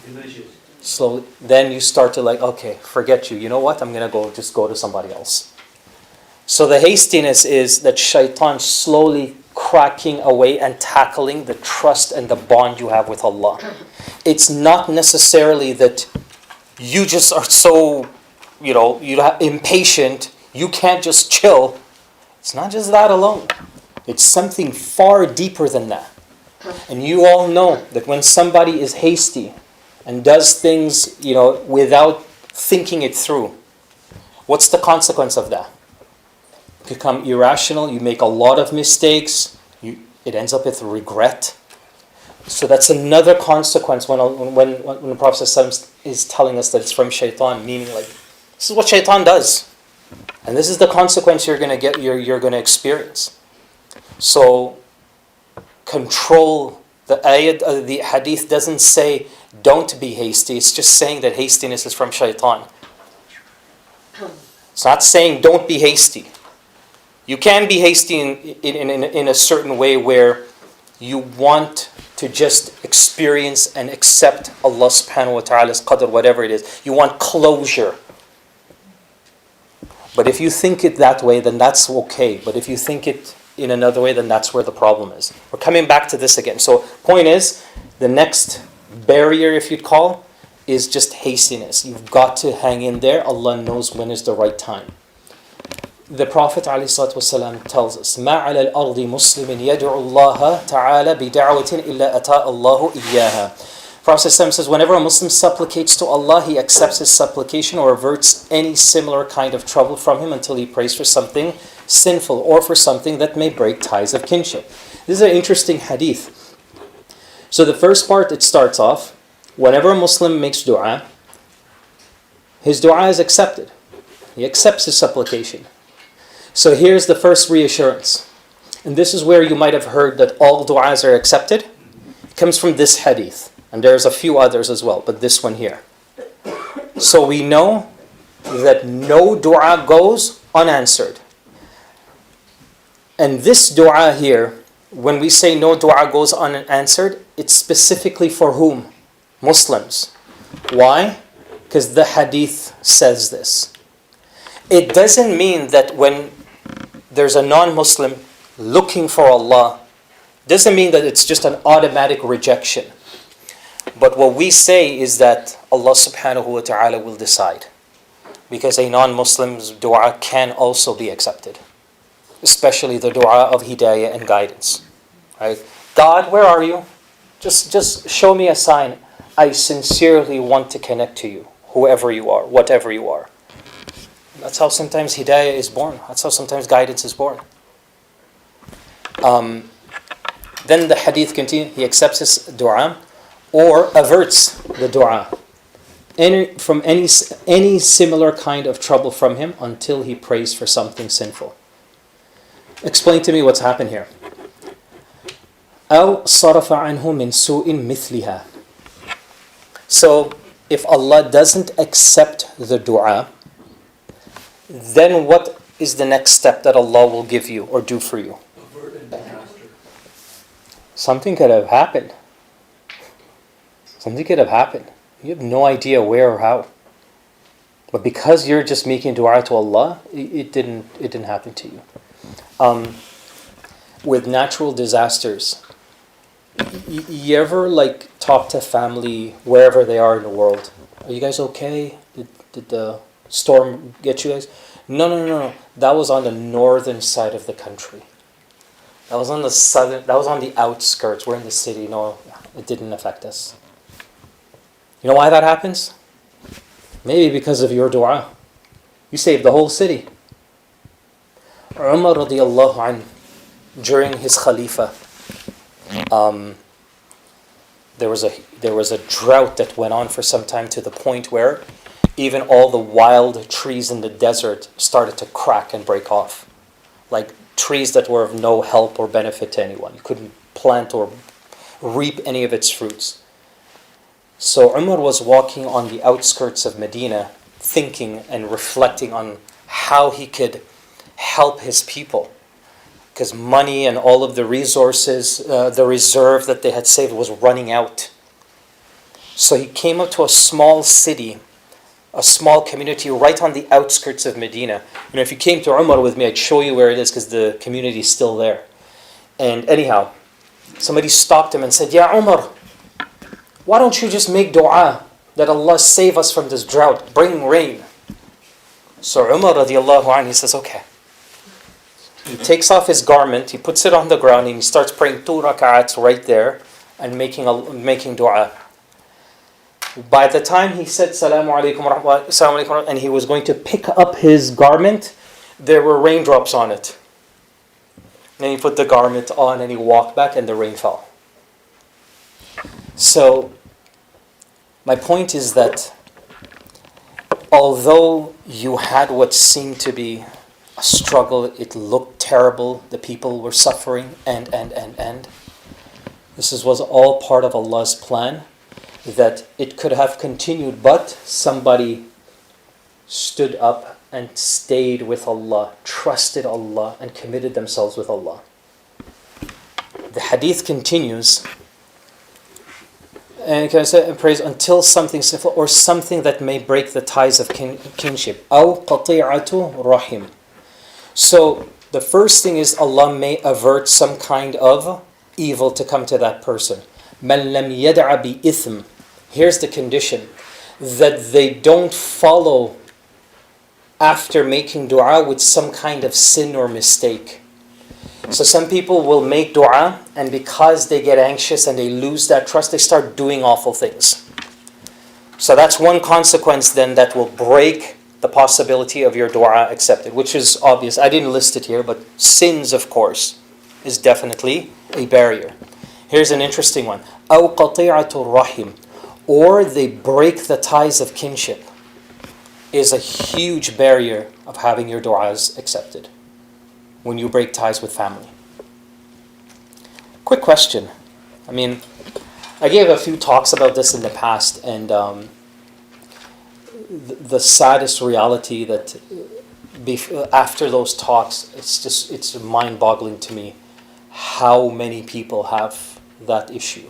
Delicious. Slowly. Then you start to okay, forget you. You know what? I'm going to just go to somebody else. So the hastiness is that shaitan slowly cracking away and tackling the trust and the bond you have with Allah. It's not necessarily that you just are so, you're impatient. You can't just chill. It's not just that alone. It's something far deeper than that. And you all know that when somebody is hasty and does things, without thinking it through, what's the consequence of that? You become irrational, you make a lot of mistakes, it ends up with regret. So that's another consequence when the Prophet ﷺ is telling us that it's from shaitan, meaning this is what shaitan does. And this is the consequence you're going to get, you're going to experience. So control. The ayat, the hadith doesn't say don't be hasty. It's just saying that hastiness is from shaitan. It's not saying don't be hasty. You can be hasty in a certain way where you want to just experience and accept Allah subhanahu wa ta'ala's qadr, whatever it is. You want closure. But if you think it that way, then that's okay. But if you think it in another way, then that's where the problem is. We're coming back to this again. So point is, the next barrier, if you'd call, is just hastiness. You've got to hang in there. Allah knows when is the right time. The Prophet ﷺ tells us, مَا عَلَى الْأَرْضِ مُسْلِمٍ يَدْعُ اللَّهَ تَعَالَى بِدَعْوَةٍ إِلَّا أَتَاءَ اللَّهُ إِيَّاهَا. Prophet ﷺ says, whenever a Muslim supplicates to Allah, he accepts his supplication or averts any similar kind of trouble from him until he prays for something sinful or for something that may break ties of kinship. This is an interesting hadith. So the first part, it starts off, whenever a Muslim makes dua, his dua is accepted. He accepts his supplication. So here's the first reassurance. And this is where you might have heard that all du'as are accepted. It comes from this hadith. And there's a few others as well, but this one here. So we know that no dua goes unanswered. And this dua here, when we say no dua goes unanswered, it's specifically for whom? Muslims. Why? Because the hadith says this. It doesn't mean that when there's a non-Muslim looking for Allah, doesn't mean that it's just an automatic rejection. But what we say is that Allah subhanahu wa ta'ala will decide. Because a non-Muslim's dua can also be accepted. Especially the dua of hidayah and guidance. Right? God, where are you? Just show me a sign. I sincerely want to connect to you. Whoever you are, whatever you are. That's how sometimes hidayah is born. That's how sometimes guidance is born. Then the hadith continues. He accepts his dua or averts the dua from any similar kind of trouble from him until he prays for something sinful. Explain to me what's happened here. أو صرف عنه من سوء مثلها. So if Allah doesn't accept the dua, then what is the next step that Allah will give you or do for you? Avert a disaster. Something could have happened. Something could have happened. You have no idea where or how. But because you're just making dua to Allah, it didn't happen to you. With natural disasters, you ever like talk to family wherever they are in the world? Are you guys okay? Did the storm get you guys? No. That was on the northern side of the country. That was on the southern. That was on the outskirts. We're in the city. No, it didn't affect us. You know why that happens? Maybe because of your dua. You saved the whole city. Umar radiallahu anhu, during his Khalifa, there was a drought that went on for some time, to the point where even all the wild trees in the desert started to crack and break off. Like trees that were of no help or benefit to anyone. You couldn't plant or reap any of its fruits. So Umar was walking on the outskirts of Medina, thinking and reflecting on how he could help his people. Because money and all of the resources, the reserve that they had saved was running out. So he came up to a small city, a small community right on the outskirts of Medina. You know, if you came to Umar with me, I'd show you where it is, because the community is still there. And anyhow, somebody stopped him and said, "Ya Umar, why don't you just make dua that Allah save us from this drought, bring rain?" So Umar radiallahu anhu, he says, "Okay." He takes off his garment, he puts it on the ground, and he starts praying 2 rak'ats right there and making dua. By the time he said Salamu alaikum wa rahmatullah, and he was going to pick up his garment, there were raindrops on it. Then he put the garment on and he walked back and the rain fell. So, my point is that although you had what seemed to be a struggle, it looked terrible, the people were suffering, and. This was all part of Allah's plan, that it could have continued, but somebody stood up and stayed with Allah, trusted Allah, and committed themselves with Allah. The hadith continues, and can I say, praise, until something simple or something that may break the ties of kinship. أو قطيعة rahim. So the first thing is Allah may avert some kind of evil to come to that person. مَنْ لَمْ يَدْعَ بِإِثْمٍ. Here's the condition, that they don't follow after making dua with some kind of sin or mistake. So some people will make dua, and because they get anxious and they lose that trust, they start doing awful things. So that's one consequence then that will break the possibility of your dua accepted, which is obvious. I didn't list it here, but sins, of course, is definitely a barrier. Here's an interesting one. أَوْ قَطِيعَةُ الرَّحِمِ. Or they break the ties of kinship, is a huge barrier of having your du'as accepted when you break ties with family. Quick question. I gave a few talks about this in the past, and the saddest reality that after those talks, it's mind-boggling to me how many people have that issue.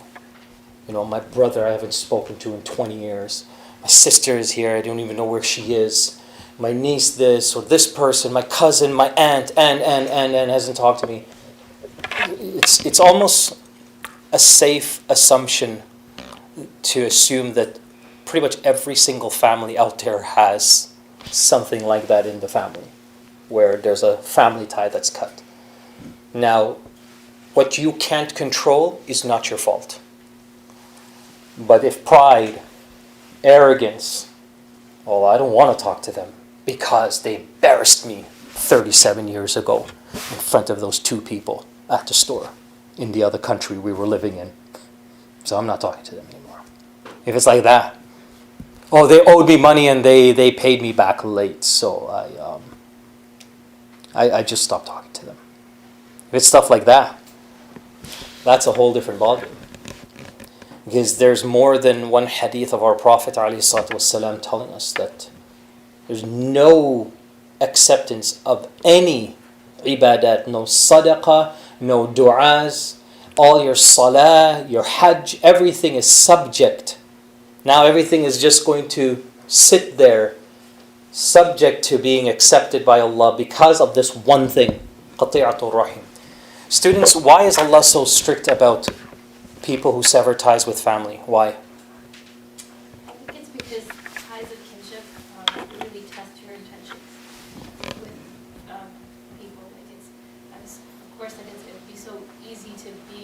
You know, my brother I haven't spoken to in 20 years. My sister is here, I don't even know where she is. My niece this, or this person, my cousin, my aunt, and hasn't talked to me. It's almost a safe assumption to assume that pretty much every single family out there has something like that in the family, where there's a family tie that's cut. Now, what you can't control is not your fault. But if pride, arrogance, well, I don't want to talk to them because they embarrassed me 37 years ago in front of those 2 people at the store in the other country we were living in. So I'm not talking to them anymore. If it's like that, oh, they owed me money and they paid me back late, so I just stopped talking to them. If it's stuff like that, that's a whole different ballgame. Because there's more than one hadith of our Prophet ﷺ telling us that there's no acceptance of any ibadat, no sadaqah, no du'as, all your salah, your hajj, everything is subject. Now everything is just going to sit there, subject to being accepted by Allah because of this one thing, qati'atul rahim. Students, why is Allah so strict about people who sever ties with family? Why? I think it's because ties of kinship really test your intentions with people. Like it's, of course, like it would be so easy to be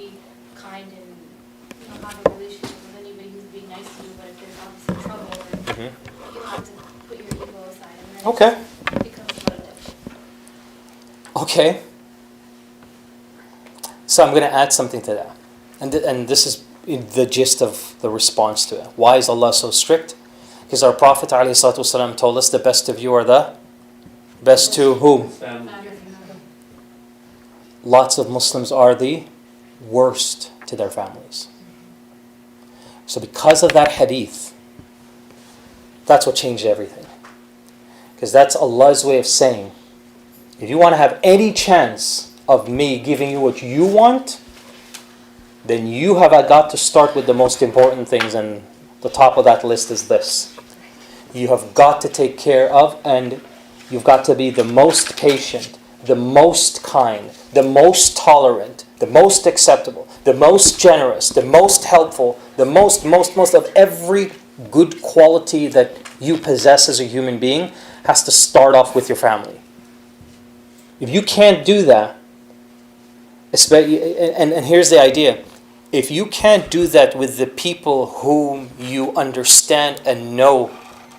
kind and have a relationship with anybody who's being nice to you, but if there's obviously trouble, then you have to put your ego aside, and then Okay. it becomes about addiction. Okay. So I'm going to add something to that. And this is the gist of the response to it. Why is Allah so strict? Because our Prophet ﷺ told us the best of you are the best to whom? Lots of Muslims are the worst to their families. So because of that hadith, that's what changed everything. Because that's Allah's way of saying, if you want to have any chance of me giving you what you want, then you have got to start with the most important things, and the top of that list is this. You have got to take care of, and you've got to be the most patient, the most kind, the most tolerant, the most acceptable, the most generous, the most helpful, the most of every good quality that you possess as a human being has to start off with your family. If you can't do that, and here's the idea, if you can't do that with the people whom you understand and know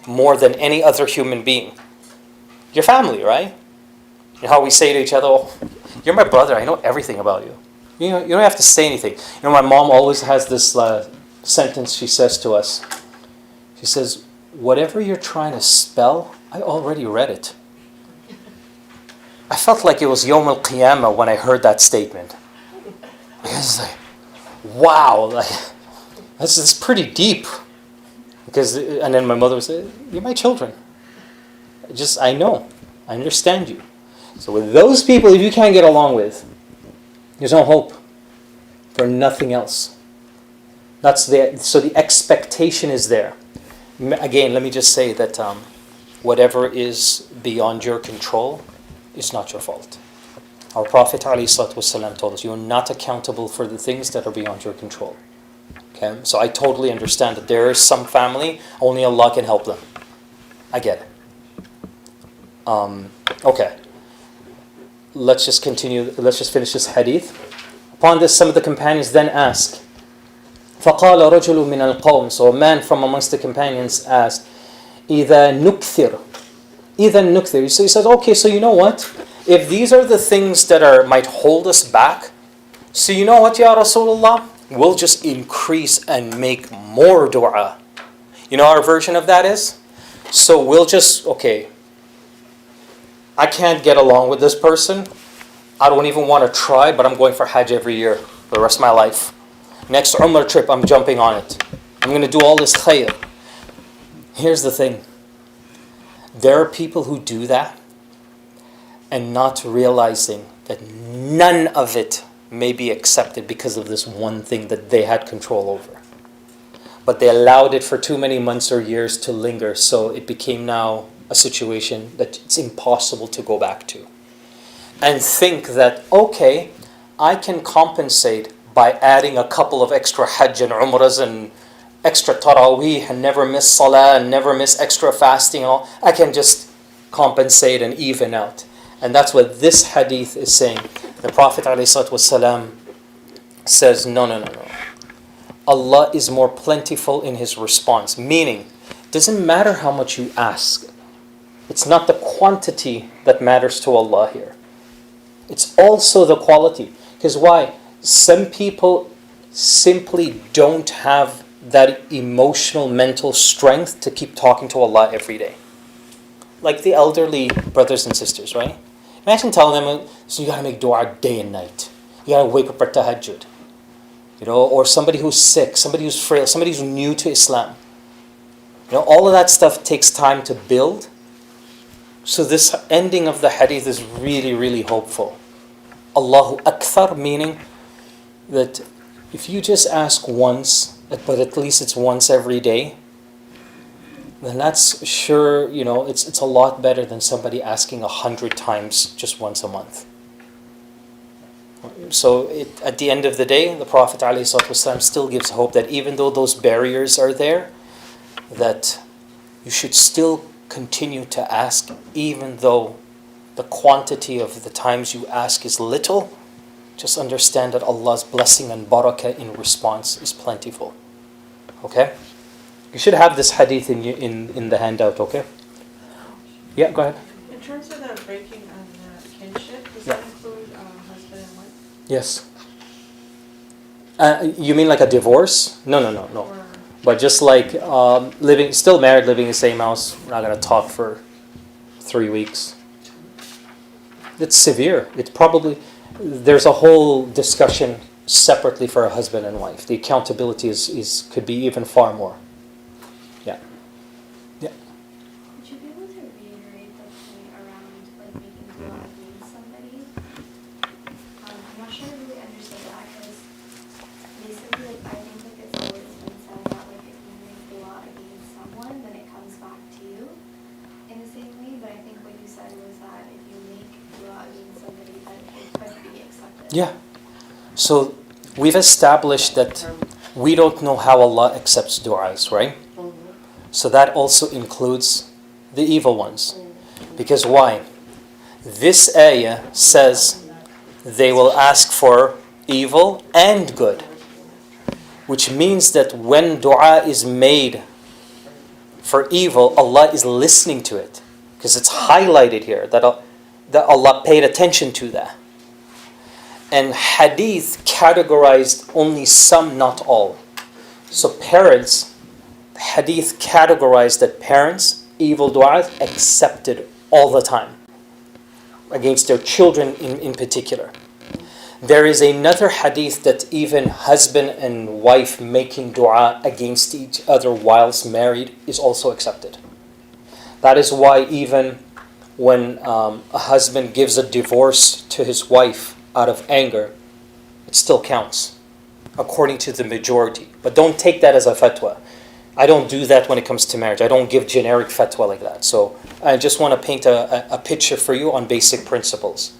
more than any other human being, your family, right? You know how we say to each other, oh, you're my brother, I know everything about you. You know, you don't have to say anything. You know, my mom always has this sentence she says to us. She says, whatever you're trying to spell, I already read it. I felt like it was Yawm al-Qiyamah when I heard that statement. I was like, wow, like, this is pretty deep. And then my mother would say, you're my children. I know, I understand you. So with those people, if you can't get along with, there's no hope for nothing else. So the expectation is there. Again, let me just say that whatever is beyond your control, it's not your fault. Our Prophet ﷺ told us, you are not accountable for the things that are beyond your control. Okay? So I totally understand that there is some family, only Allah can help them. I get it. Okay. Let's just continue. Let's just finish this hadith. Upon this, some of the companions then asked, فَقَالَ رَجُلٌ مِنَ الْقَوْمِ So a man from amongst the companions asked, إِذَا نُكْثِرُ So he says, okay, so you know what? If these are the things that might hold us back, so you know what, Ya Rasulullah? We'll just increase and make more dua. You know our version of that is? So we'll just, okay, I can't get along with this person. I don't even want to try, but I'm going for Hajj every year for the rest of my life. Next Umrah trip, I'm jumping on it. I'm going to do all this khayr. Here's the thing. There are people who do that and not realizing that none of it may be accepted because of this one thing that they had control over. But they allowed it for too many months or years to linger, so it became now a situation that it's impossible to go back to. And think that, okay, I can compensate by adding a couple of extra Hajj and Umrahs and extra Taraweeh and never miss Salah and never miss extra fasting and all. I can just compensate and even out. And that's what this hadith is saying. The Prophet ﷺ says, no. Allah is more plentiful in His response. Meaning, it doesn't matter how much you ask. It's not the quantity that matters to Allah here. It's also the quality. Because why? Some people simply don't have that emotional, mental strength to keep talking to Allah every day. Like the elderly brothers and sisters, right? Imagine telling them, so you got to make dua day and night. You got to wake up for tahajjud. or somebody who's sick, somebody who's frail, somebody who's new to Islam. All of that stuff takes time to build. So this ending of the hadith is really, really hopeful. Allahu Akthar, meaning that if you just ask once, but at least it's once every day, then that's sure, it's a lot better than somebody asking 100 times just once a month. So at the end of the day, the Prophet ﷺ still gives hope that even though those barriers are there, that you should still continue to ask, even though the quantity of the times you ask is little. Just understand that Allah's blessing and barakah in response is plentiful. Okay? You should have this hadith in the handout, okay? Yeah, go ahead. In terms of the breaking of the kinship, does that include husband and wife? Yes. You mean like a divorce? No. Or But just like still married, living in the same house, we're not going to talk for 3 weeks. It's severe. There's a whole discussion separately for a husband and wife. The accountability could be even far more. Yeah. Would you be able to reiterate the point around making dua against somebody? I'm not sure I really understood that because basically I think it's always been said that if you make dua against someone, then it comes back to you in the same way. But I think what you said was that if you make dua against somebody, then it could be accepted. Yeah. So we've established that we don't know how Allah accepts du'as, right? So that also includes the evil ones. Because why? This ayah says they will ask for evil and good. Which means that when dua is made for evil, Allah is listening to it. Because it's highlighted here that Allah paid attention to that. And hadith categorized only some, not all. So parents, hadith categorized that parents, evil du'as, accepted all the time. Against their children in particular. There is another hadith that even husband and wife making dua against each other whilst married is also accepted. That is why even when a husband gives a divorce to his wife out of anger, it still counts, according to the majority. But don't take that as a fatwa. I don't do that when it comes to marriage. I don't give generic fatwa like that. So I just want to paint a picture for you on basic principles.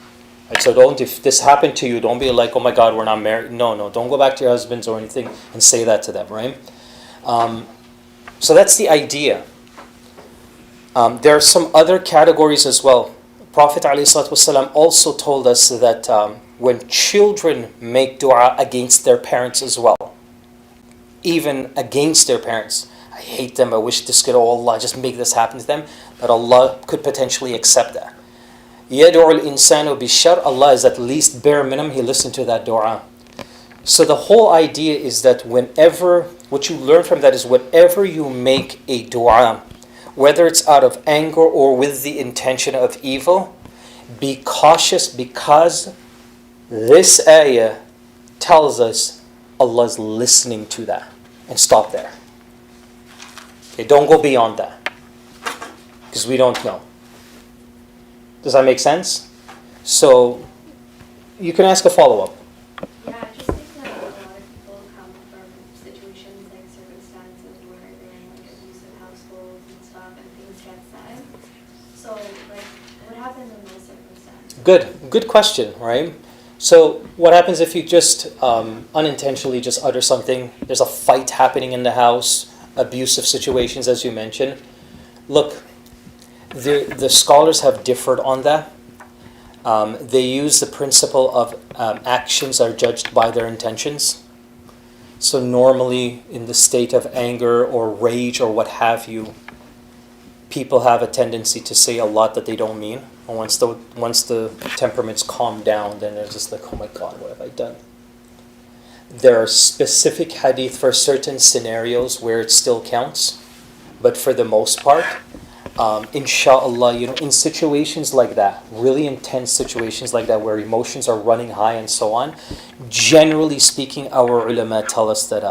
Right? So if this happened to you, don't be like, oh my God, we're not married. No, don't go back to your husbands or anything and say that to them, right? So that's the idea. There are some other categories as well. Prophet ﷺ also told us that when children make dua against their parents as well, even against their parents, I hate them, I wish this could, oh Allah, just make this happen to them, that Allah could potentially accept that. يَدْعُ الْإِنسَانُ بِالشَّرِّ, Allah is at least bare minimum, He listened to that dua. So the whole idea is that what you learn from that is whenever you make a dua, whether it's out of anger or with the intention of evil, be cautious because this ayah tells us Allah's listening to that. And stop there. Okay, don't go beyond that. Because we don't know. Does that make sense? So, you can ask a follow-up. Yeah, I just think that a lot of people come from situations like circumstances where they're in abusive households and stuff and things get said. So what happens in those circumstances? Good question, right? So what happens if you just unintentionally just utter something? There's a fight happening in the house, abusive situations as you mentioned. Look, the scholars have differed on that. They use the principle of actions are judged by their intentions. So normally in the state of anger or rage or what have you, people have a tendency to say a lot that they don't mean. And once the temperaments calm down, then they're just like, oh my God, what have I done? There are specific hadith for certain scenarios where it still counts. But for the most part, Inshallah, in situations like that, really intense situations like that where emotions are running high and so on, generally speaking, our ulama tell us that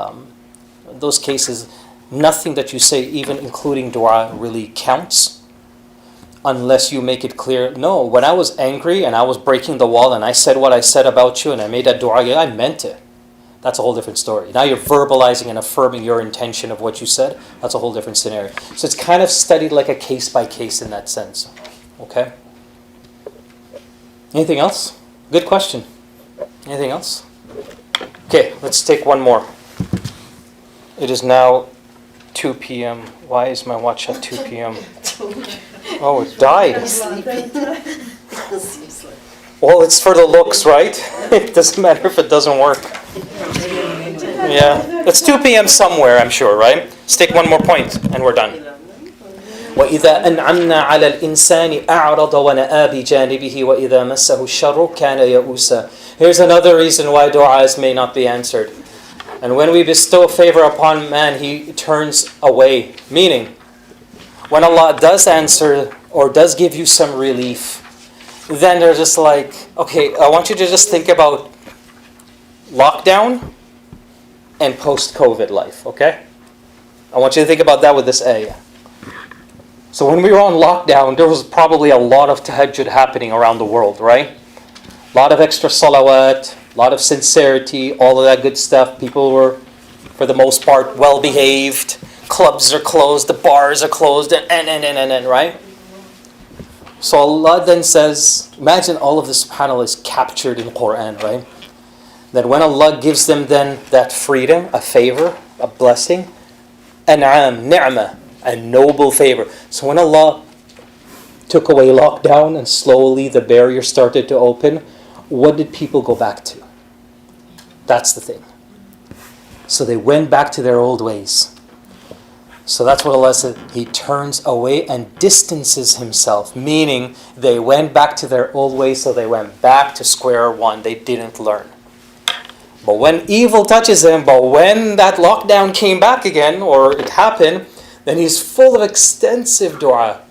in those cases, nothing that you say, even including dua, really counts unless you make it clear, no, when I was angry and I was breaking the wall and I said what I said about you and I made that dua, I meant it. That's a whole different story. Now you're verbalizing and affirming your intention of what you said. That's a whole different scenario. So it's kind of studied like a case by case in that sense. Okay? Anything else? Good question. Anything else? Okay, let's take one more. It is now 2 p.m. Why is my watch at 2 p.m.? Oh, it died. Well, it's for the looks, right? It doesn't matter if it doesn't work. Yeah, it's 2 p.m. somewhere, I'm sure, right? Let's take one more point, and we're done. وَإِذَا أَنْعَمْنَا عَلَى الْإِنسَانِ أَعْرَضَ وَنَأَى بِجَانِبِهِ وَإِذَا مَسَّهُ الشَّرُّ كَانَ يَئُوسًا. Here's another reason why du'as may not be answered. And when we bestow favor upon man, he turns away. Meaning, when Allah does answer or does give you some relief, then they're just like, okay, I want you to just think about lockdown and post-COVID life, okay? I want you to think about that with this ayah. So when we were on lockdown, there was probably a lot of tahajjud happening around the world, right? A lot of extra salawat, a lot of sincerity, all of that good stuff. People were, for the most part, well-behaved. Clubs are closed, the bars are closed, and right? So Allah then says, imagine all of this, subhanAllah, is captured in Quran, right? That when Allah gives them then that freedom, a favor, a blessing, an'am, ni'mah, a noble favor. So when Allah took away lockdown and slowly the barrier started to open, what did people go back to? That's the thing. So they went back to their old ways. So that's what Allah said. He turns away and distances himself. Meaning they went back to their old ways, so they went back to square one. They didn't learn. But when evil touches him, but when that lockdown came back again, or it happened, then he's full of extensive dua.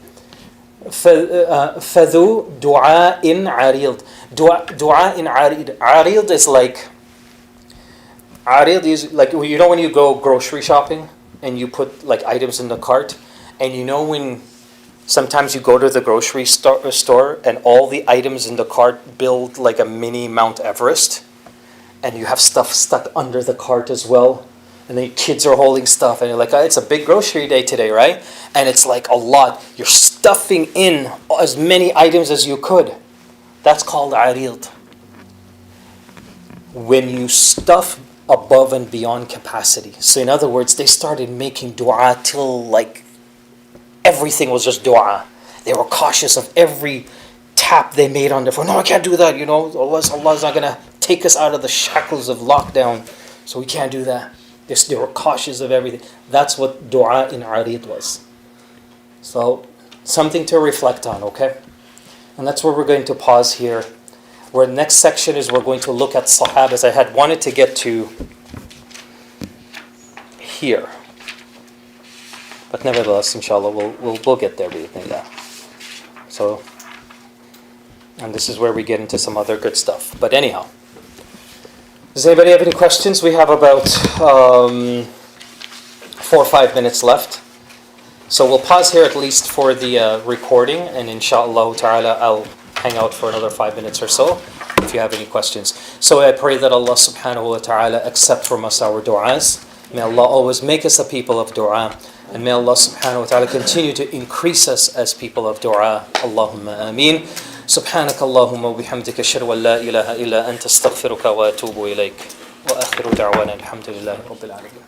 فَذُو دُعَاءٍ عَرِيضٍ. Dua in arid. Arid is like, when you go grocery shopping and you put like items in the cart, and when sometimes you go to the grocery store and all the items in the cart build like a mini Mount Everest, and you have stuff stuck under the cart as well, and then kids are holding stuff, and you're like, it's a big grocery day today, right? And it's like a lot. You're stuffing in as many items as you could. That's called arid. When you stuff above and beyond capacity. So in other words, they started making dua till like everything was just dua. They were cautious of every tap they made on their phone. No, I can't do that, Allah's not going to take us out of the shackles of lockdown, so we can't do that. They were cautious of everything. That's what dua in arid was. So something to reflect on, okay? And that's where we're going to pause here. Where the next section is we're going to look at Sahabas. I had wanted to get to here. But nevertheless, inshallah, we'll get there, bi'idhnillah. So, and this is where we get into some other good stuff. But anyhow, does anybody have any questions? We have about 4 or 5 minutes left. So we'll pause here at least for the recording, and inshallah ta'ala I'll hang out for another 5 minutes or so if you have any questions. So I pray that Allah subhanahu wa ta'ala accept from us our du'as. May Allah always make us a people of du'a. And may Allah subhanahu wa ta'ala continue to increase us as people of du'a. Allahumma ameen. سبحانك اللهم وبحمدك أشهد أن لا إله إلا أنت أستغفرك وأتوب إليك وآخر دعوانا الحمد لله رب العالمين.